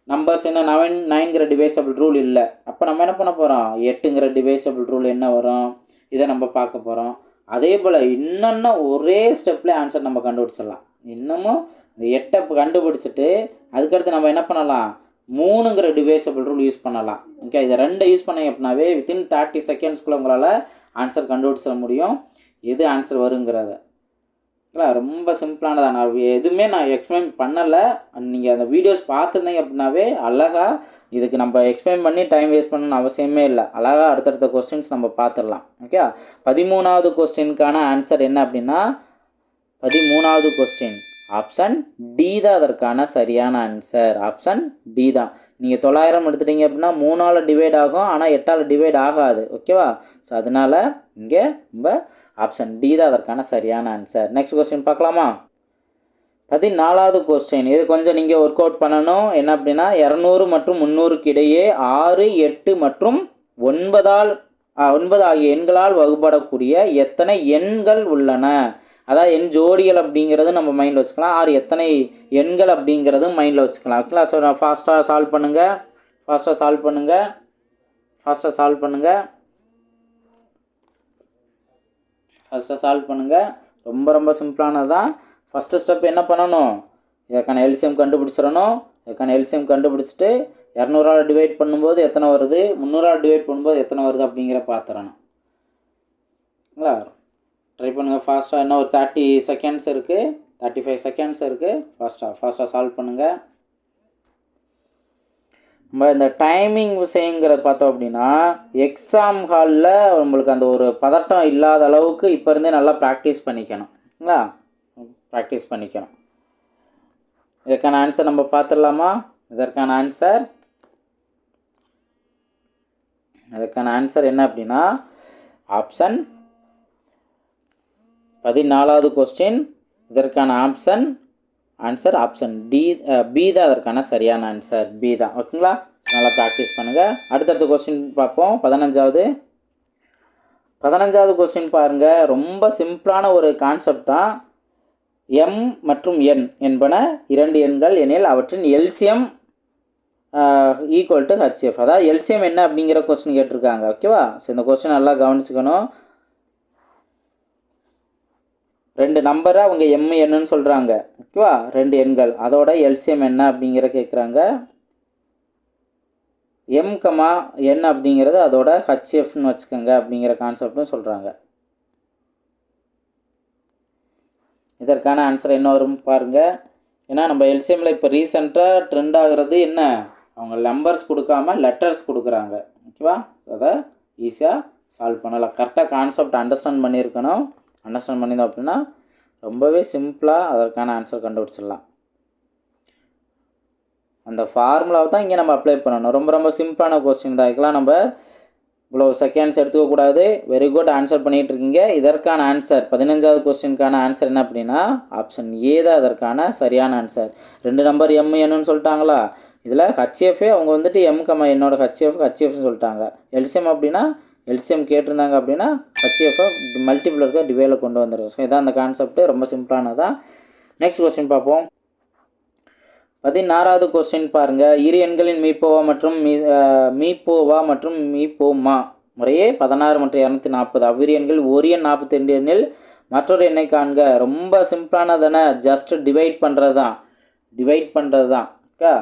நம்பர்ஸ் என்ன 9ங்கிற டிவைசபிள் ரூல் இல்லை. அப்போ நம்ம என்ன பண்ண போகிறோம்? 8ங்கிற டிவைசபிள் ரூல் என்ன வரும், இதை நம்ம பார்க்க போகிறோம். அதே போல் இன்னொன்று ஒரே ஸ்டெப்பில் ஆன்சர் நம்ம கண்டுபிடிச்சிடலாம். இன்னமும் இந்த 8 கண்டுபிடிச்சிட்டு அதுக்கடுத்து நம்ம என்ன பண்ணலாம்? 3ங்கிற டிவைசபிள் ரூல் யூஸ் பண்ணலாம். ஓகே, இதை 2 யூஸ் பண்ணீங்க அப்படின்னாவே வித்தின் 30 செகண்ட்ஸ்குள்ளே உங்களால் ஆன்சர் கண்டுபிடிச்சிட முடியும், எது ஆன்சர் வருங்கிறத. இல்லை, ரொம்ப சிம்பிளானதான். நான் எதுவுமே எக்ஸ்பிளைன் பண்ணலை. நீங்கள் அந்த வீடியோஸ் பார்த்துருந்தீங்க அப்படின்னாவே அழகாக இதுக்கு நம்ம எக்ஸ்பிளைன் பண்ணி டைம் வேஸ்ட் பண்ணணும்னு அவசியமே இல்லை. அழகாக அடுத்தடுத்த கொஸ்டின்ஸ் நம்ம பார்த்துடலாம். ஓகே, 13வது கொஸ்டினுக்கான ஆன்சர் என்ன அப்படின்னா, 13வது கொஸ்டின் ஆப்ஷன் டி தான் அதற்கான சரியான ஆன்சர். ஆப்ஷன் டி தான். நீங்கள் 900 எடுத்துட்டீங்க அப்படின்னா 3ஆல் டிவைட் ஆகும், ஆனால் 8ஆல் டிவைட் ஆகாது. ஓகேவா, ஸோ அதனால் இங்கே நம்ம ஆப்ஷன் டி தான் அதற்கான சரியான ஆன்சர். நெக்ஸ்ட் கொஸ்டின் பார்க்கலாமா? 14வது கொஸ்டின். இது கொஞ்சம் நீங்கள் ஒர்க் அவுட் பண்ணணும். என்ன அப்படின்னா, 200 மற்றும் 300க்கு இடையே 6, 8 மற்றும் 9 ஆகிய எண்களால் வகுப்படக்கூடிய எத்தனை எண்கள் உள்ளன? அதாவது எண் ஜோடிகள் அப்படிங்கிறது நம்ம மைண்டில் வச்சுக்கலாம். 6 எத்தனை எண்கள் அப்படிங்கிறதும் மைண்டில் வச்சுக்கலாம். ஓகேங்களா, ஸோ நான் ஃபாஸ்ட்டாக சால்வ் பண்ணுங்கள். ரொம்ப ரொம்ப சிம்பிளானது தான். ஃபஸ்ட்டு ஸ்டெப் என்ன பண்ணணும்? இதற்கான எல்சிஎம் கண்டுபிடிச்சிடணும். இதற்கான எல்சிஎம் கண்டுபிடிச்சிட்டு 200ஆல் டிவைட் பண்ணும்போது எத்தனை வருது, 300ஆல் டிவைட் பண்ணும்போது எத்தனை வருது அப்படிங்கிற பார்த்துடணும். ஓகேங்களா, ட்ரை பண்ணுங்கள் ஃபாஸ்ட்டாக. இன்னும் ஒரு 30 செகண்ட்ஸ் இருக்குது, 35 செகண்ட்ஸ் இருக்குது. ஃபாஸ்ட்டாக சால்வ் பண்ணுங்கள். நம்ம இந்த டைமிங் விஷயங்கிறத பார்த்தோம் அப்படின்னா, எக்ஸாம் ஹாலில் நம்மளுக்கு அந்த ஒரு பதட்டம் இல்லாத அளவுக்கு இப்போ இருந்தே நல்லா ப்ராக்டிஸ் பண்ணிக்கணும். ஓகேங்களா, ப்ராக்டிஸ் பண்ணிக்கணும். இதற்கான ஆன்சர் நம்ம பார்த்துடலாமா? இதற்கான ஆன்சர் என்ன அப்படின்னா, ஆப்ஷன் 14வது கொஸ்டின். இதற்கான ஆன்சர் ஆப்ஷன் பி தான் அதற்கான சரியான ஆன்சர். பி தான். ஓகேங்களா, நல்லா ப்ராக்டிஸ் பண்ணுங்கள். அடுத்தடுத்த கொஸ்டின் பார்ப்போம். 15வது கொஸ்டின் பாருங்கள். ரொம்ப சிம்பிளான ஒரு கான்செப்ட் தான். எம் மற்றும் என் என்பன 2 எண்கள் எனில் அவற்றின் எல்சிஎம் ஈக்குவல் டு ஹெச்எஃப். அதாவது எல்சிஎம் என்ன அப்படிங்கிற கொஸ்டின் கேட்டிருக்காங்க. ஓகேவா? ஸோ இந்த கொஸ்டின் நல்லா கவனிச்சுக்கணும். 2 நம்பரை அவங்க என்னன்னு சொல்கிறாங்க. ஓகேவா? 2 எண்கள், அதோட எல்சிஎம் என்ன அப்படிங்கிற கேட்குறாங்க. எம் கமா என் அப்படிங்கிறது அதோட ஹெச்எஃப்னு வச்சுக்கோங்க அப்படிங்கிற கான்செப்ட்னு சொல்கிறாங்க. இதற்கான ஆன்சர் என்ன வரும் பாருங்கள். ஏன்னா நம்ம எல்சிஎம்மில் இப்போ ரீசெண்டாக ட்ரெண்ட் ஆகிறது என்ன, அவங்க நம்பர்ஸ் கொடுக்காம லெட்டர்ஸ் கொடுக்குறாங்க. ஓகேவா? அதை ஈஸியாக சால்வ் பண்ணலாம். கரெக்டாக கான்செப்ட் அண்டர்ஸ்டாண்ட் பண்ணியிருக்கணும். அண்டர்ஸ்டாண்ட் பண்ணியிருந்தோம் அப்படின்னா ரொம்பவே சிம்பிளாக அதற்கான ஆன்சர் கண்டுபிடிச்சிடலாம். அந்த ஃபார்முலாவை தான் இங்கே நம்ம அப்ளை பண்ணணும். ரொம்ப ரொம்ப சிம்பிளான கொஸ்டின் தான். இதுக்கெலாம் நம்ம இவ்வளோ செகண்ட்ஸ் எடுத்துக்கக்கூடாது. வெரி குட், ஆன்சர் பண்ணிகிட்டு இருக்கீங்க. இதற்கான ஆன்சர் 15வது கொஸ்டினுக்கான ஆன்சர் என்ன அப்படின்னா ஆப்ஷன் ஏ தான் அதற்கான சரியான ஆன்சர். 2 நம்பர் என்னன்னு சொல்லிட்டாங்களா. இதில் ஹெச்எஃப்ஏ அவங்க வந்துட்டு எம் கமா என்னோட ஹெச்எஃப்னு சொல்லிட்டாங்க. எல்சிஎம் அப்படின்னா எல்சிஎம் கேட்டிருந்தாங்க அப்படின்னா ஹெச்எஃப்ஐ மல்டிபிள் இருக்க டிவைடில் கொண்டு வந்துடும். ஸோ இதான் அந்த கான்செப்ட், ரொம்ப சிம்பிளானதான். நெக்ஸ்ட் கொஸ்டின் பார்ப்போம். 16வது கொஸ்டின் பாருங்கள். இரு எண்களின் மீப்போவா மற்றும் மீப்போமா முறையே 16 மற்றும் 240. அவ்விரு எண்கள் ஒரு எண் 42 எண்ணில் மற்றொரு எண்ணை காண்க. ரொம்ப சிம்பிளானதானே, ஜஸ்ட் டிவைட் பண்ணுறது தான். ஓகே,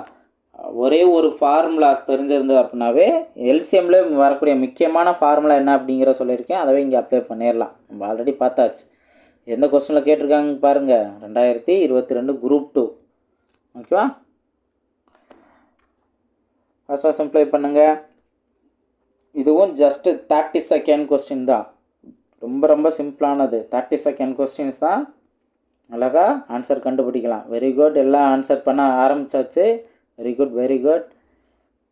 ஒரே ஒரு ஃபார்முலாஸ் தெரிஞ்சிருந்தது அப்படின்னாவே எல்சிஎம்ல வரக்கூடிய முக்கியமான ஃபார்முலா என்ன அப்படிங்கிற சொல்லியிருக்கேன். அதவே இங்கே அப்ளை பண்ணிடலாம். நம்ம ஆல்ரெடி பார்த்தாச்சு. எந்த கொஸ்டினில் கேட்டிருக்காங்க பாருங்கள். 2022 குரூப் 2. ஓகேவா? ஃபஸ்ட்டாக சிம்ப்ளை பண்ணுங்கள். இதுவும் ஜஸ்ட்டு 30 செகண்ட் கொஸ்டின் தான். ரொம்ப சிம்பிளானது. 30 செகண்ட் கொஸ்டின்ஸ் தான். அழகாக ஆன்சர் கண்டுபிடிக்கலாம். வெரி குட், எல்லாம் ஆன்சர் பண்ண ஆரம்பித்தாச்சு. Very good.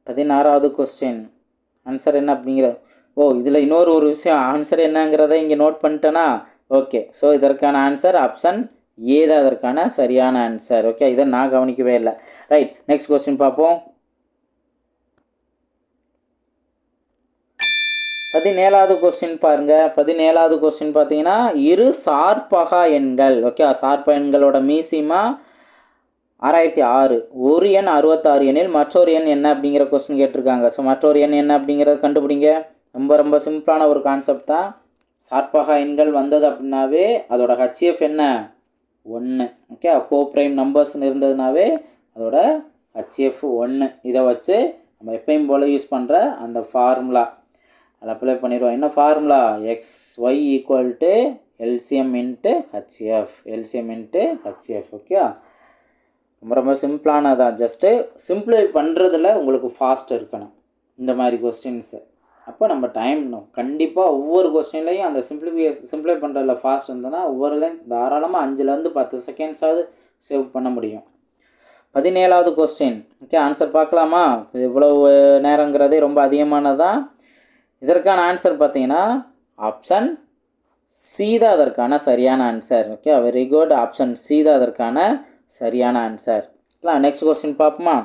16வது கொஸ்டின் ஆன்சர் என்ன அப்படிங்கிற இதில் இன்னொரு விஷயம், ஆன்சர் என்னங்கிறத இங்கே நோட் பண்ணிட்டேன்னா ஓகே. ஸோ இதற்கான ஆன்சர் ஆப்ஷன் ஏ தான் அதற்கான சரியான ஆன்சர். ஓகே, இதை நான் கவனிக்கவே இல்லை. ரைட், நெக்ஸ்ட் கொஸ்டின் பார்ப்போம். 17வது கொஸ்டின் பாருங்கள். 17வது கொஸ்டின் பார்த்தீங்கன்னா இரு சார்பகா எண்கள். ஓகே, சார்பக எண்களோட மீசிமா 6006. ஒரு எண் 66 எண்ணில் மற்றொரு எண் என்ன அப்படிங்கிற கொஸ்டின் கேட்டிருக்காங்க. ஸோ மற்றொரு எண் என்ன அப்படிங்கிறத கண்டுபிடிங்க. ரொம்ப சிம்பிளான ஒரு கான்செப்ட் தான். சார்பகா எண்கள் வந்தது அப்படின்னாவே அதோட ஹெச்எஃப் என்ன 1. ஓகே, கோப்ரைம் நம்பர்ஸ்னு இருந்ததுனாவே அதோட ஹெச்எஃப் 1. இதை வச்சு நம்ம எப்பயும் போல் யூஸ் பண்ணுற அந்த ஃபார்முலா அதை அப்ளை பண்ணிடுவோம். என்ன formula? XY = LCM into HF. Okay, ரொம்ப சிம்பிளானதான். ஜஸ்ட்டு சிம்பிளை பண்ணுறதுல உங்களுக்கு ஃபாஸ்ட் இருக்கணும் இந்த மாதிரி கொஸ்டின்ஸு. அப்போ நம்ம டைம் கண்டிப்பாக ஒவ்வொரு கொஸ்டின்லையும் அந்த சிம்பிளை பண்ணுறதுல ஃபாஸ்ட் இருந்ததுன்னா ஒவ்வொருலையும் தாராளமாக 5லேருந்து 10 செகண்ட்ஸாவது சேவ் பண்ண முடியும். 17வது கொஸ்டின். ஓகே, ஆன்சர் பார்க்கலாமா? இவ்வளவு நேரங்கிறதே ரொம்ப அதிகமானதான். இதற்கான ஆன்சர் பார்த்தீங்கன்னா ஆப்ஷன் சி தான் அதற்கான சரியான answer. Okay, very good. Option C தான் அதற்கான சரியான ஆன்சர். நெக்ஸ்ட் கொஸ்டின் பார்ப்போமா?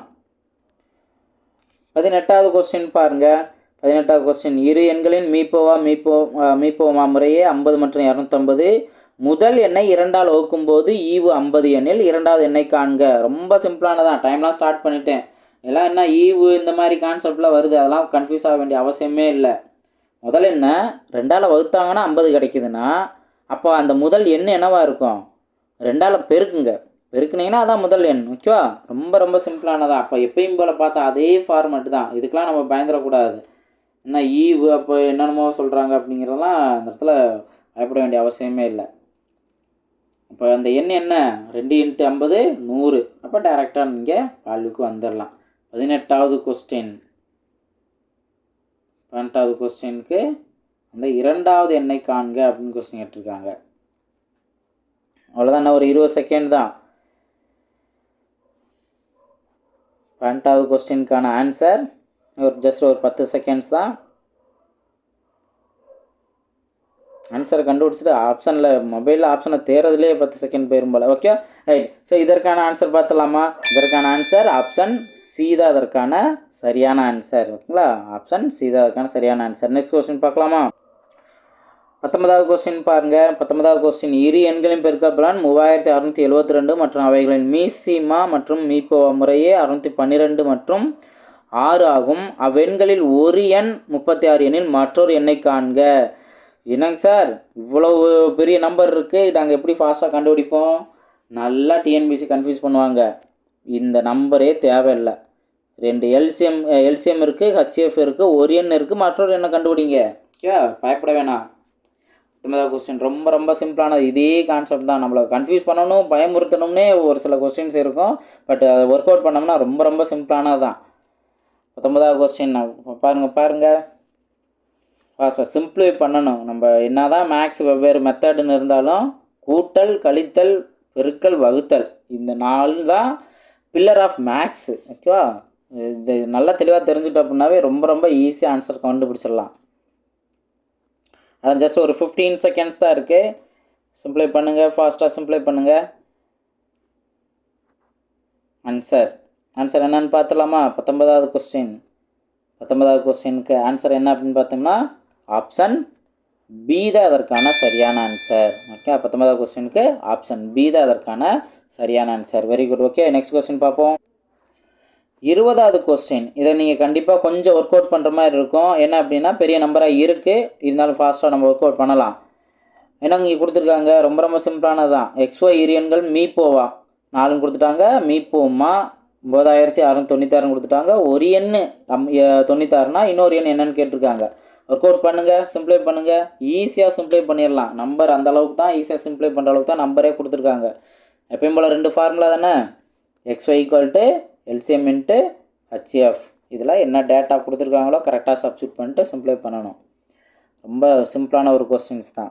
18வது கொஸ்டின் பாருங்கள். 18வது கொஸ்டின் இரு எண்களின் மீப்போமா முறையே 50 மற்றும் 250. முதல் எண்ணை 2ஆல் வகுக்கும்போது ஈவு 50 எண்ணில் இரண்டாவது எண்ணை காண்க. ரொம்ப சிம்பிளானதான். டைம்லாம் ஸ்டார்ட் பண்ணிட்டேன். எல்லாம் என்ன ஈவு இந்த மாதிரி கான்செப்ட்லாம் வருது, அதெல்லாம் கன்ஃபியூஸ் ஆக வேண்டிய அவசியமே இல்லை. முதல் எண்ணை 2ஆல் வகுத்தாங்கன்னா 50 கிடைக்குதுன்னா அப்போ அந்த முதல் எண் என்னவாக இருக்கும்? 2ஆல் பெருக்குனீங்கன்னா அதான் முதல் எண். ஓகேவா? ரொம்ப சிம்பிளானதான். அப்போ எப்பயும் போல் பார்த்தா அதே ஃபார்மெட்டு தான். இதுக்கெலாம் நம்ம பயந்துடக்கூடாது. என்ன ஈவு அப்போ என்னென்னமோ சொல்கிறாங்க அப்படிங்கிறதெல்லாம் அந்த இடத்துல பயப்பட வேண்டிய அவசியமே இல்லை. இப்போ அந்த எண் என்ன? 2 × 50 100. அப்போ டைரெக்டாக நீங்கள் வேல்யூக்கு வந்துடலாம். 18வது கொஸ்டின். 18வது கொஸ்டினுக்கு அந்த இரண்டாவது எண்ணை காண்க அப்படின்னு கொஸ்டின் கேட்டிருக்காங்க. அவ்வளோதான், ஒரு 20 செகண்ட் தான். 18வது கொஸ்டினுக்கான ஆன்சர் ஜஸ்ட் ஒரு 10 செகண்ட்ஸ் தான். ஆன்சரை கண்டுபிடிச்சிட்டு ஆப்ஷனில் மொபைலில் ஆப்ஷனை தேர்றதுலேயே 10 செகண்ட் போயிரும் போல். Okay, right. ஸோ இதற்கான ஆன்சர் பார்த்துலாமா? இதற்கான ஆன்சர் ஆப்ஷன் சி தான் அதற்கான சரியான ஆன்சர். ஓகேங்களா? ஆப்ஷன் சி தான் அதற்கான சரியான ஆன்சர். நெக்ஸ்ட் கொஸ்டின் பார்க்கலாமா? 19வது கொஸ்டின் பாருங்கள். 19வது கொஸ்டின் இரு எண்களின் பெருக்கற்பலன் 3672 மற்றும் அவைகளின் மீசிமா மற்றும் மீப்போவா முறையே 612 மற்றும் 6 ஆகும். அவ்வெண்களில் ஒரு எண் 36 எண்ணில் மற்றொரு எண்ணை காண்க. என்னங்க சார், இவ்வளவு பெரிய நம்பர் இருக்குது, நாங்கள் எப்படி ஃபாஸ்ட்டாக கண்டுபிடிப்போம்? நல்லா டிஎன்பிசி கன்ஃபியூஸ் பண்ணுவாங்க. இந்த நம்பரே தேவையில்லை. 2 எல்சிஎம் இருக்குது, ஹெச்எஃப் இருக்குது, ஒரு எண் இருக்குது, மற்றொரு எண்ணை கண்டுபிடிங்க. ஓகே, பயப்பட வேணாம். 19வது கொஸ்டின் ரொம்ப ரொம்ப சிம்பிளானது. இதே கான்செப்ட் தான். நம்மளை கன்ஃபியூஸ் பண்ணணும், பயமுறுத்தணும்னே ஒரு சில கொஸ்டின்ஸ் இருக்கும். பட் அதை ஒர்க் அவுட் பண்ணோம்னா ரொம்ப ரொம்ப சிம்பிளானது தான். 19வது கொஸ்டின் பாருங்கள். ஃபாஸ்ட்டாக சிம்பிளை பண்ணணும். நம்ம என்ன தான் மேக்ஸ் வெவ்வேறு மெத்தடுன்னு இருந்தாலும் கூட்டல், கழித்தல், பெருக்கல், வகுத்தல் இந்த 4 தான் பில்லர் ஆஃப் மேக்ஸு. ஓகேவா? இது நல்லா தெளிவாக தெரிஞ்சுட்டோம் அப்படின்னாவே ரொம்ப ரொம்ப ஈஸியாக ஆன்சர் கண்டுபிடிச்சிடலாம். அது ஜஸ்ட் ஒரு 15 செகண்ட்ஸ் தான் இருக்குது. சிம்பிளை பண்ணுங்கள், ஃபாஸ்ட்டாக சிம்பிளை பண்ணுங்கள். ஆன்சர் என்னன்னு பார்த்துலாமா? 19வது கொஸ்டின். 19வது கொஸ்டினுக்கு ஆன்சர் என்ன அப்படின்னு பார்த்தோம்னா ஆப்ஷன் பி தான் அதற்கான சரியான ஆன்சர். ஓகே, 19வது கொஸ்டினுக்கு ஆப்ஷன் பி தான் அதற்கான சரியான answer. Very good. Okay, next question பார்ப்போம். 20வது கொஸ்டின். இதை நீங்கள் கண்டிப்பாக கொஞ்சம் ஒர்க் அவுட் பண்ணுற மாதிரி இருக்கும். என்ன அப்படின்னா பெரிய நம்பராக இருக்குது, இருந்தாலும் ஃபாஸ்ட்டாக நம்ம ஒர்க் அவுட் பண்ணலாம். ஏன்னா இங்கே கொடுத்துருக்காங்க ரொம்ப ரொம்ப சிம்பிளானது தான். XY இரியன்கள் மீப்போவா 4 கொடுத்துட்டாங்க, மீப்போமா 9696 கொடுத்துட்டாங்க. ஒரு எண் 96னா இன்னொரு எண் என்னன்னு கேட்டிருக்காங்க. ஒர்க் அவுட் பண்ணுங்கள், சிம்பிளை பண்ணுங்கள். ஈஸியாக சிம்பிளை பண்ணிடலாம். நம்பர் அந்த அளவுக்கு தான் ஈஸியாக சிம்பிளை பண்ணுற அளவுக்கு தான் நம்பரே கொடுத்துருக்காங்க. எப்பயும் போல் 2 ஃபார்முலா தானே. XY = LCM × HCF. இதில் என்ன டேட்டா கொடுத்துருக்காங்களோ கரெக்டாக சப்ஸ்டியூட் பண்ணிட்டு சிம்பிளை பண்ணணும். ரொம்ப சிம்பிளான ஒரு கொஸ்டின்ஸ் தான்.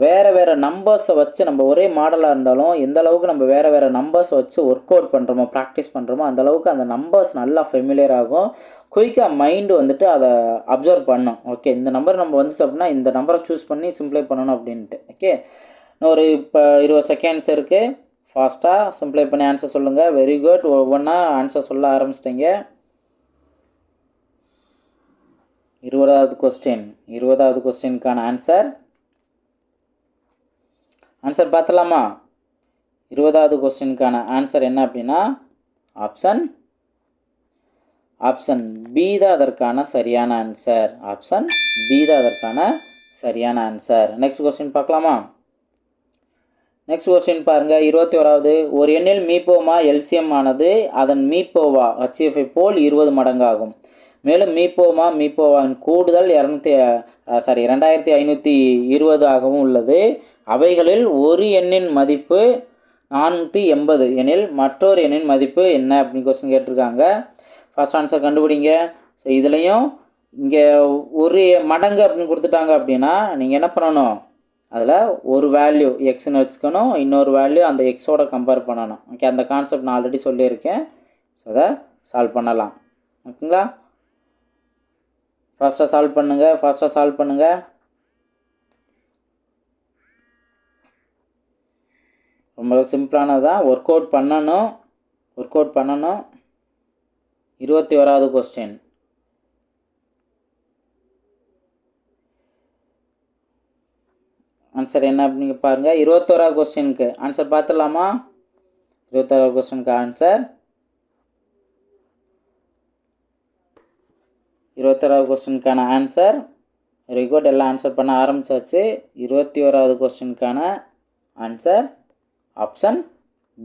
வேறு நம்பர்ஸை வச்சு நம்ம ஒரே மாடலாக இருந்தாலும் எந்த அளவுக்கு நம்ம வேறு நம்பர்ஸை வச்சு ஒர்க் அவுட் பண்ணுறோமோ, ப்ராக்டிஸ் பண்ணுறோமோ அந்த அளவுக்கு அந்த நம்பர்ஸ் நல்லா ஃபெமிலியர் ஆகும். குயிக்காக மைண்டு வந்துட்டு அதை அப்சர்வ் பண்ணும். ஓகே, இந்த நம்பர் நம்ம வந்துச்சு அப்படின்னா இந்த நம்பரை சூஸ் பண்ணி சிம்பிளை பண்ணணும் அப்படின்ட்டு. ஓகே, இன்னொரு இப்போ 20 செகண்ட்ஸ் இருக்குது. ஃபாஸ்ட்டாக சிம்பிளை பண்ணி ஆன்சர் சொல்லுங்கள். Very good. ஒவ்வொன்றா ஆன்சர் சொல்ல ஆரம்பிச்சிட்டிங்க. 20வது கொஸ்டின். 20வது கொஸ்டினுக்கான ஆன்சர் பார்த்துலாமா? 20வது கொஸ்டினுக்கான ஆன்சர் என்ன அப்படின்னா ஆப்ஷன் பி தான் அதற்கான சரியான ஆன்சர். ஆப்ஷன் பி தான் அதற்கான சரியான ஆன்சர். நெக்ஸ்ட் கொஸ்டின் பார்க்கலாமா? நெக்ஸ்ட் கொஸ்டின் பாருங்கள். 21வது. ஒரு எண்ணில் மீப்போமா எல்சிஎம் ஆனது அதன் மீப்போவா HCF போல் 20 மடங்காகும். மேலும் மீப்போவாவின் கூடுதல் 2520 ஆகவும் உள்ளது. அவைகளில் ஒரு எண்ணின் மதிப்பு 480 எனில் மற்றொரு எண்ணின் மதிப்பு என்ன அப்படின்னு கொஸ்டின் கேட்டிருக்காங்க. ஃபர்ஸ்ட் ஆன்சர் கண்டுபிடிங்க. ஸோ இதுலேயும் இங்கே ஒரு மடங்கு அப்படின்னு கொடுத்துட்டாங்க அப்படின்னா நீங்கள் என்ன பண்ணணும்? அதில் ஒரு வேல்யூ எக்ஸ்ன்னு வச்சுக்கணும், இன்னொரு வேல்யூ அந்த எக்ஸோட கம்பேர் பண்ணணும். ஓகே, அந்த கான்செப்ட் நான் ஆல்ரெடி சொல்லியிருக்கேன். ஸோ அதை சால்வ் பண்ணலாம். ஓகேங்களா? ஃபாஸ்ட்டாக சால்வ் பண்ணுங்கள். ரொம்ப சிம்பிளானது தான். ஒர்க் அவுட் பண்ணணும். 21வது கொஸ்டின். ஆன்சர் என்ன அப்படின்னு பாருங்கள். 21வது கொஸ்டினுக்கு ஆன்சர் பார்த்துடலாமா? 21வது கொஸ்டினுக்கு ஆன்சர் 21வது கொஸ்டினுக்கான ஆன்சர். Very good. எல்லாம் ஆன்சர் பண்ண ஆரம்பிச்சாச்சு. 21வது கொஸ்டினுக்கான ஆன்சர் ஆப்ஷன்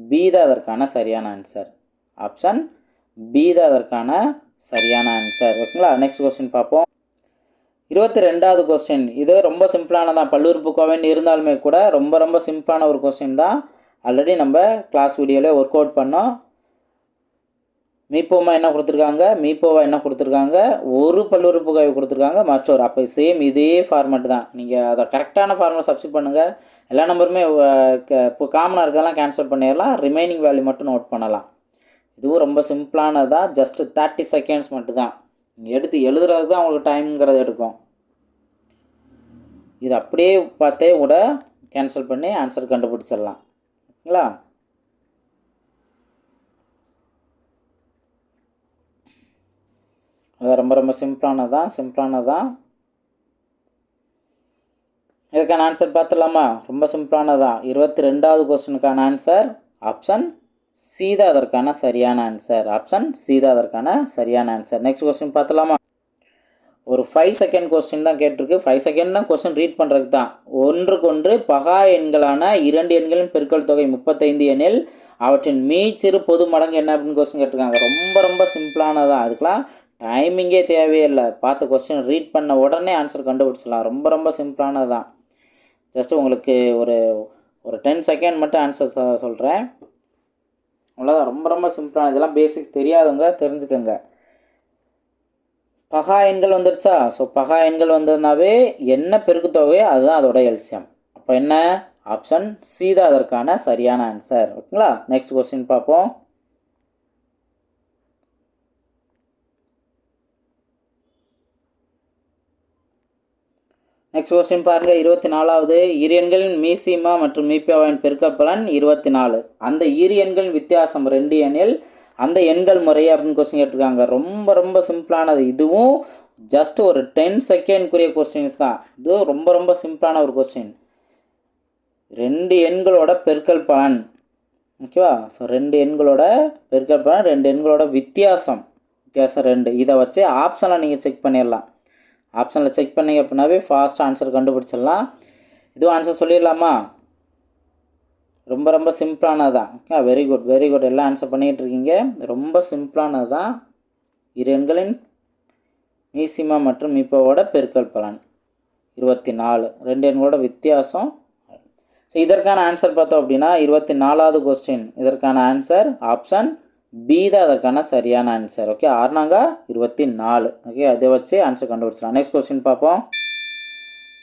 பி தான் அதற்கான சரியான ஆன்சர். ஆப்ஷன் பி தான் அதற்கான சரியான ஆன்சர். ஓகேங்களா? நெக்ஸ்ட் கொஸ்டின் பார்ப்போம். 22வது கொஸ்டின். இது ரொம்ப சிம்பிளானதான். பல்லுறுப்புக்கோவைன்னு இருந்தாலுமே கூட ரொம்ப ரொம்ப சிம்பிளான ஒரு கொஸ்டின் தான். ஆல்ரெடி நம்ம கிளாஸ் வீடியோவில் ஒர்க் அவுட் பண்ணோம். மீப்போவா என்ன கொடுத்துருக்காங்க? ஒரு பல்லுறுப்புக்கோவை கொடுத்துருக்காங்க, மற்றொரு. அப்போ சேம் இதே ஃபார்மெட் தான். நீங்கள் அதை கரெக்டான ஃபார்மெட் சப்ஸ்டிட் பண்ணுங்கள். எல்லா நம்பருமே இப்போ காமனாக இருக்கிறதெல்லாம் கேன்சல் பண்ணிடலாம். ரிமைனிங் வேல்யூ மட்டும் நோட் பண்ணலாம். இதுவும் ரொம்ப சிம்பிளானதான். ஜஸ்ட் 30 செகண்ட்ஸ் மட்டும்தான். நீங்கள் எடுத்து எழுதுறது தான் உங்களுக்கு டைம்ங்கிறது எடுக்கும். இது அப்படியே பார்த்தே கூட கேன்சல் பண்ணி ஆன்சர் கண்டுபிடிச்சிடலாம். ஓகேங்களா? அது ரொம்ப ரொம்ப சிம்பிளானதான். இதுக்கான ஆன்சர் பார்த்துடலாமா? ரொம்ப சிம்பிளானதான். 22வது கொஸ்டினுக்கான ஆன்சர் ஆப்ஷன் சி தான் அதற்கான சரியான ஆன்சர். ஆப்ஷன் சி தான் அதற்கான சரியான ஆன்சர். Next question பார்த்துலாமா? ஒரு 5 செகண்ட் கொஸ்டின் தான் கேட்டிருக்கு. 5 செகண்ட் தான் கொஸ்டின் ரீட் பண்ணுறதுக்கு தான். ஒன்றுக்கொன்று பகா எண்களான 2 எண்களின் பெருக்கல் தொகை 35 எனில் அவற்றின் மீச்சிறு பொது மடங்கு என்ன அப்படின்னு கொஸ்டின் கேட்டிருக்காங்க. ரொம்ப ரொம்ப சிம்பிளானதான். அதுக்கெலாம் டைமிங்கே தேவையே இல்லை. பார்த்து கொஸ்டின் ரீட் பண்ண உடனே ஆன்சர் கண்டுபிடிச்சிடலாம். ரொம்ப ரொம்ப சிம்பிளானதான். ஜஸ்ட் உங்களுக்கு ஒரு 10 செகண்ட் மட்டும் ஆன்சர் சொல்கிறேன். அவ்வளோதான். ரொம்ப ரொம்ப சிம்பிளான. இதெல்லாம் பேசிக்ஸ் தெரியாதவங்க தெரிஞ்சுக்கோங்க. பகா எண்கள் வந்துருச்சா? ஸோ பகா எண்கள் வந்ததுனாவே என்ன பெருக்கு தொகையோ அதுதான் அதோட எல்சியம். அப்போ என்ன? ஆப்ஷன் சி தான் அதற்கான சரியான ஆன்சர். ஓகேங்களா? நெக்ஸ்ட் கொஸ்டின் பார்ப்போம். நெக்ஸ்ட் கொஸ்டின் பாருங்கள். 24வது. இரு எண்களின் மீசிமா மற்றும் மீபியாவின் பெருக்கப்பலன் 24. அந்த இரு எண்களின் வித்தியாசம் 2 எண்ணில் அந்த எண்கள் முறையே அப்படின்னு கொஸ்டின் கேட்டிருக்காங்க. ரொம்ப ரொம்ப சிம்பிளானது. இதுவும் ஜஸ்ட் ஒரு 10 செகண்ட்க்குரிய கொஸ்டின்ஸ் தான். இதுவும் ரொம்ப ரொம்ப சிம்பிளான ஒரு கொஸ்டின். 2 எண்களோட பெருக்கல் பலன். ஓகேவா? ஸோ 2 எண்களோட பெருக்கல் பலன், 2 எண்களோட வித்தியாசம் 2. இதை வச்சு ஆப்ஷனில் நீங்கள் செக் பண்ணிடலாம். ஆப்ஷனில் செக் பண்ணிங்க அப்படின்னாவே ஃபாஸ்ட் ஆன்சர் கண்டுபிடிச்சிடலாம். இதுவும் ஆன்சர் சொல்லிடலாமா? ரொம்ப ரொம்ப சிம்பிளானது தான். Okay, very good very good. எல்லாம் ஆன்சர் பண்ணிகிட்டு இருக்கீங்க. ரொம்ப சிம்பிளானது தான். இரு எண்களின் மீசிமா மற்றும் மீப்பாவோட பெருக்கல் பலன் 24. 2 எண்களோட வித்தியாசம். ஸோ இதற்கான ஆன்சர் பார்த்தோம் அப்படின்னா 24வது கொஸ்டின். இதற்கான ஆன்சர் ஆப்ஷன் பி தான் அதற்கான சரியான ஆன்சர். ஓகே, 24. ஓகே, அதை வச்சு ஆன்சர் கண்டுபிடிச்சலாம். நெக்ஸ்ட் கொஸ்டின் பார்ப்போம்.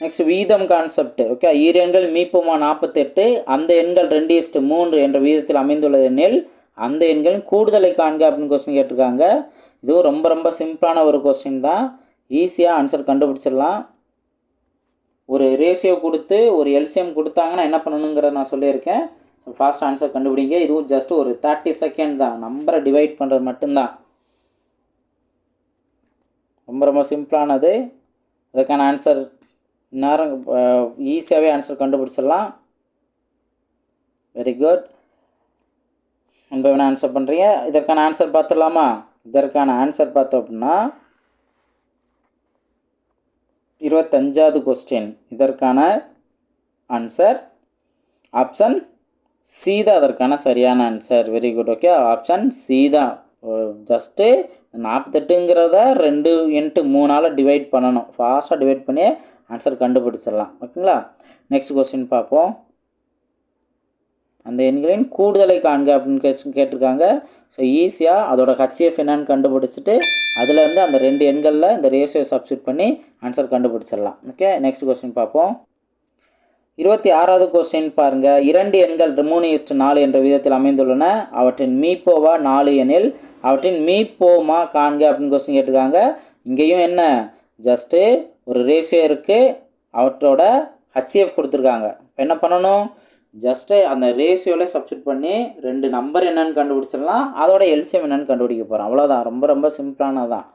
நெக்ஸ்ட் வீதம் கான்செப்ட். ஓகே, ஈர எண்கள் மீப்புமா 48 அந்த எண்கள் 2:3 என்ற வீதத்தில் அமைந்துள்ளது எண்ணில் அந்த எண்களின் கூடுதலை காண்க அப்படின்னு கொஸ்டின் கேட்டிருக்காங்க. இதுவும் ரொம்ப ரொம்ப சிம்பிளான ஒரு கொஸ்டின் தான். ஈஸியாக ஆன்சர் கண்டுபிடிச்சிடலாம். ஒரு ரேஷியோ கொடுத்து ஒரு எல்சிஎம் கொடுத்தாங்கன்னா என்ன பண்ணணுங்கிறத நான் சொல்லியிருக்கேன். ஃபாஸ்ட் ஆன்சர் கண்டுபிடிங்க. இதுவும் ஜஸ்ட் ஒரு 30 செகண்ட் தான். நம்பரை டிவைட் பண்ணுறது மட்டும்தான். ரொம்ப ரொம்ப சிம்பிளானது. இதுக்கான ஆன்சர் நேரம் ஈஸியாகவே ஆன்சர் கண்டுபிடிச்சிடலாம். Very good. ரொம்ப வேணா ஆன்சர் பண்ணுறீங்க. இதற்கான ஆன்சர் பார்த்துடலாமா? இதற்கான ஆன்சர் பார்த்தோம் அப்படின்னா 25வது கொஸ்டின். இதற்கான ஆன்சர் ஆப்ஷன் சி தான் அதற்கான சரியான answer. Very good. Okay, option C தான். ஜஸ்ட்டு 48ங்கிறத 2×3 டிவைட் பண்ணணும். ஃபாஸ்ட்டாக டிவைட் பண்ணி ஆன்சர் கண்டுபிடிச்சிடலாம். ஓகேங்களா? நெக்ஸ்ட் கொஸ்டின் பார்ப்போம். அந்த எண்களின் கூடுதலை காண்க அப்படின்னு கேட்டிருக்காங்க. ஸோ ஈஸியாக அதோட ஹெச்எஃப் என்னன்னு கண்டுபிடிச்சிட்டு அதுலேருந்து அந்த 2 எண்களில் இந்த ரேஷியோ சப்ஸ்டியூட் பண்ணி ஆன்சர் கண்டுபிடிச்சிடலாம். ஓகே, நெக்ஸ்ட் கொஸ்டின் பார்ப்போம். 26வது கொஸ்டின் பாருங்கள். 2 எண்கள் 3:4 என்ற விதத்தில் அமைந்துள்ளன. அவற்றின் மீப்போவா 4 எனில் அவற்றின் மீப்போமா காண்க அப்படின்னு கொஸ்டின் கேட்டிருக்காங்க. இங்கேயும் என்ன, ஜஸ்ட்டு ஒரு ரேஷியோ இருக்குது, அவற்றோட ஹெச்எஃப் கொடுத்துருக்காங்க. இப்போ என்ன பண்ணணும், ஜஸ்ட்டு அந்த ரேஷியோவில் சப்ஸ்டியூட் பண்ணி 2 நம்பர் என்னென்னு கண்டுபிடிச்சிடலாம். அதோட எல்சிஎம் என்னென்னு கண்டுபிடிக்க போகிறோம். அவ்வளோதான். ரொம்ப ரொம்ப சிம்பிளானதான்.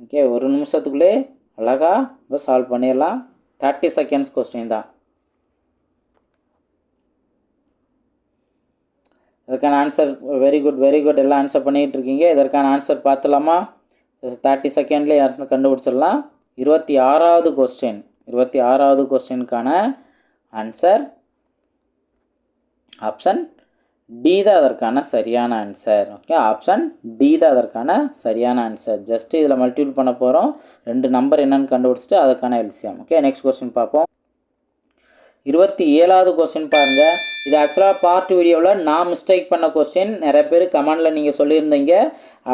ஓகே, ஒரு நிமிஷத்துக்குள்ளே அழகாக சால்வ் பண்ணிடலாம். 30 செகண்ட்ஸ் கொஸ்டின் தான். இதற்கான answer very good very good. எல்லாம் ஆன்சர் பண்ணிகிட்டு இருக்கீங்க. இதற்கான ஆன்சர் பார்த்துலாமா? 30 செகண்ட்லேயே ஆன்சர் கண்டுபிடிச்சிடலாம். 26வது கொஸ்டின். 26வது கொஸ்டினுக்கான ஆன்சர் ஆப்ஷன் டி தான் அதற்கான சரியான ஆன்சர். ஓகே, ஆப்ஷன் டி தான் அதற்கான சரியான ஆன்சர். ஜஸ்ட்டு இதில் மல்டிபிள் பண்ண போகிறோம். 2 நம்பர் என்னென்னு கண்டுபிடிச்சிட்டு அதற்கான எல்சிஎம். ஓகே, நெக்ஸ்ட் கொஸ்டின் பார்ப்போம். 27வது கொஸ்டின் பாருங்கள். இது ஆக்சுவலாக பார்ட் வீடியோவில் நான் மிஸ்டேக் பண்ண கொஸ்டின். நிறைய பேர் கமெண்டில் நீங்கள் சொல்லியிருந்தீங்க.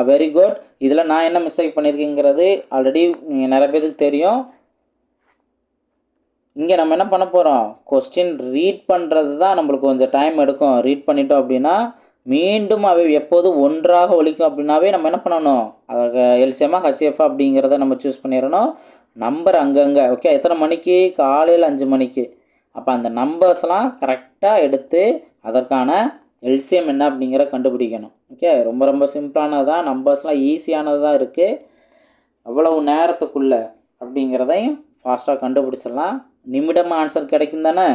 Very good. இதில் நான் என்ன மிஸ்டேக் பண்ணியிருக்கேங்கிறது ஆல்ரெடி நீங்கள் நிறைய பேருக்கு தெரியும். இங்கே நம்ம என்ன பண்ண போகிறோம், கொஸ்டின் ரீட் பண்ணுறது தான் நம்மளுக்கு கொஞ்சம் டைம் எடுக்கும். ரீட் பண்ணிட்டோம் அப்படின்னா மீண்டும் அவை எப்போது ஒன்றாக ஒலிக்கும் அப்படின்னாவே நம்ம என்ன பண்ணணும், அதை எல்சிஎம்மா ஹெச்எஃப் அப்படிங்கிறத நம்ம சூஸ் பண்ணிடணும். நம்பர் அங்கங்கே. ஓகே, எத்தனை மணிக்கு, காலையில் 5 மணிக்கு. அப்போ அந்த நம்பர்ஸ்லாம் கரெக்டாக எடுத்து அதற்கான எல்சிஎம் என்ன அப்படிங்கிற கண்டுபிடிக்கணும். ஓகே, ரொம்ப ரொம்ப சிம்பிளானது தான். நம்பர்ஸ்லாம் ஈஸியானது தான் இருக்குது. எவ்வளவு நேரத்துக்குள்ளே அப்படிங்கிறதையும் ஃபாஸ்ட்டாக கண்டுபிடிச்சிடலாம். நிமிடமாக ஆன்சர் கிடைக்கும் தானே?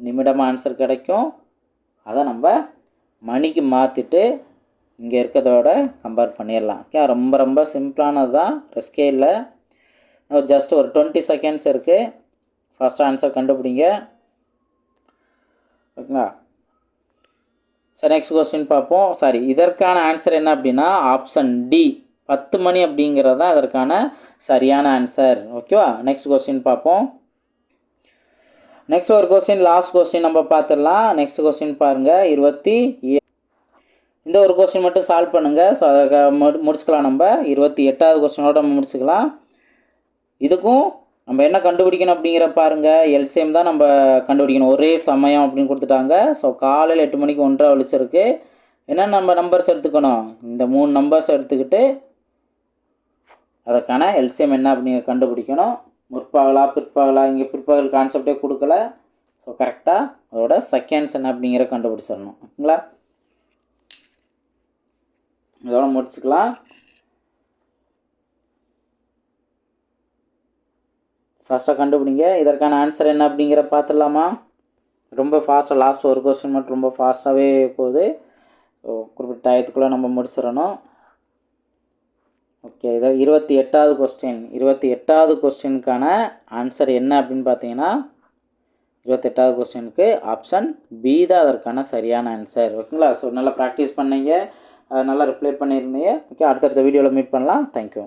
நிமிடமாக ஆன்சர் கிடைக்கும். அதை நம்ம மணிக்கு மாற்றிட்டு இங்கே இருக்கிறதோட கம்பேர் பண்ணிடலாம். ஓகே, ரொம்ப ரொம்ப சிம்பிளானது தான், ரிஸ்கே இல்லை. ஜஸ்ட் ஒரு 20 செகண்ட்ஸ் இருக்குது. ஃபஸ்ட்டு ஆன்சர் கண்டுபிடிங்க. ஓகேங்களா? சரி, நெக்ஸ்ட் கொஸ்டின் பார்ப்போம். சாரி, இதற்கான ஆன்சர் என்ன அப்படின்னா ஆப்ஷன் டி 10 மணி அப்படிங்கிறது தான் அதற்கான சரியான ஆன்சர். ஓகேவா? நெக்ஸ்ட் கொஸ்டின் பார்ப்போம். நெக்ஸ்ட் ஒரு கொஸ்டின், லாஸ்ட் கொஸ்டின் நம்ம பார்த்துடலாம். நெக்ஸ்ட் கொஸ்டின் பாருங்கள், 27. இந்த ஒரு கொஸ்டின் மட்டும் சால்வ் பண்ணுங்கள். ஸோ அதை முடிச்சுக்கலாம். நம்ம 28வது கொஸ்டினோட நம்ம முடிச்சுக்கலாம். இதுக்கும் நம்ம என்ன கண்டுபிடிக்கணும் அப்படிங்கிற பாருங்கள், எல்சிஎம் தான் நம்ம கண்டுபிடிக்கணும். ஒரே சமயம் அப்படின்னு கொடுத்துட்டாங்க. ஸோ காலையில் 8 மணிக்கு 1:30 ஒழிச்சிருக்கு. என்ன நம்ம நம்பர்ஸ் எடுத்துக்கணும், இந்த 3 நம்பர்ஸ் எடுத்துக்கிட்டு அதற்கான எல்சிஎம் என்ன அப்படிங்கிற கண்டுபிடிக்கணும். முற்பகலா பிற்பகலா, இங்கே பிற்பகல் கான்செப்டே கொடுக்கல. ஸோ கரெக்டாக அதோட செகண்ட்ஸ் என்ன அப்படிங்கிற கண்டுபிடிச்சிடணும். ஓகேங்களா? இதோட முடிச்சுக்கலாம். ஃபஸ்ட்டாக கண்டுபிடிங்க. இதற்கான ஆன்சர் என்ன அப்படிங்கிற பார்த்துடலாமா? ரொம்ப ஃபாஸ்ட்டாக, லாஸ்ட் ஒரு கொஸ்டின் மட்டும் ரொம்ப ஃபாஸ்ட்டாகவே போகுது. ஸோ குறிப்பிட்ட டயத்துக்குள்ளே நம்ம முடிச்சிடணும். ஓகே, இதை 28வது கொஸ்டின். 28வது கொஸ்டினுக்கான ஆன்சர் என்ன அப்படின்னு பார்த்தீங்கன்னா 28வது கொஸ்டினுக்கு ஆப்ஷன் பி தான் அதற்கான சரியான ஆன்சர். ஓகேங்களா? ஸோ நல்லா ப்ராக்டிஸ் பண்ணீங்க, நல்லா ரிப்ளை பண்ணியிருந்தீங்க. ஓகே, அடுத்தடுத்த வீடியோவில் மீட் பண்ணலாம். தேங்க்யூ.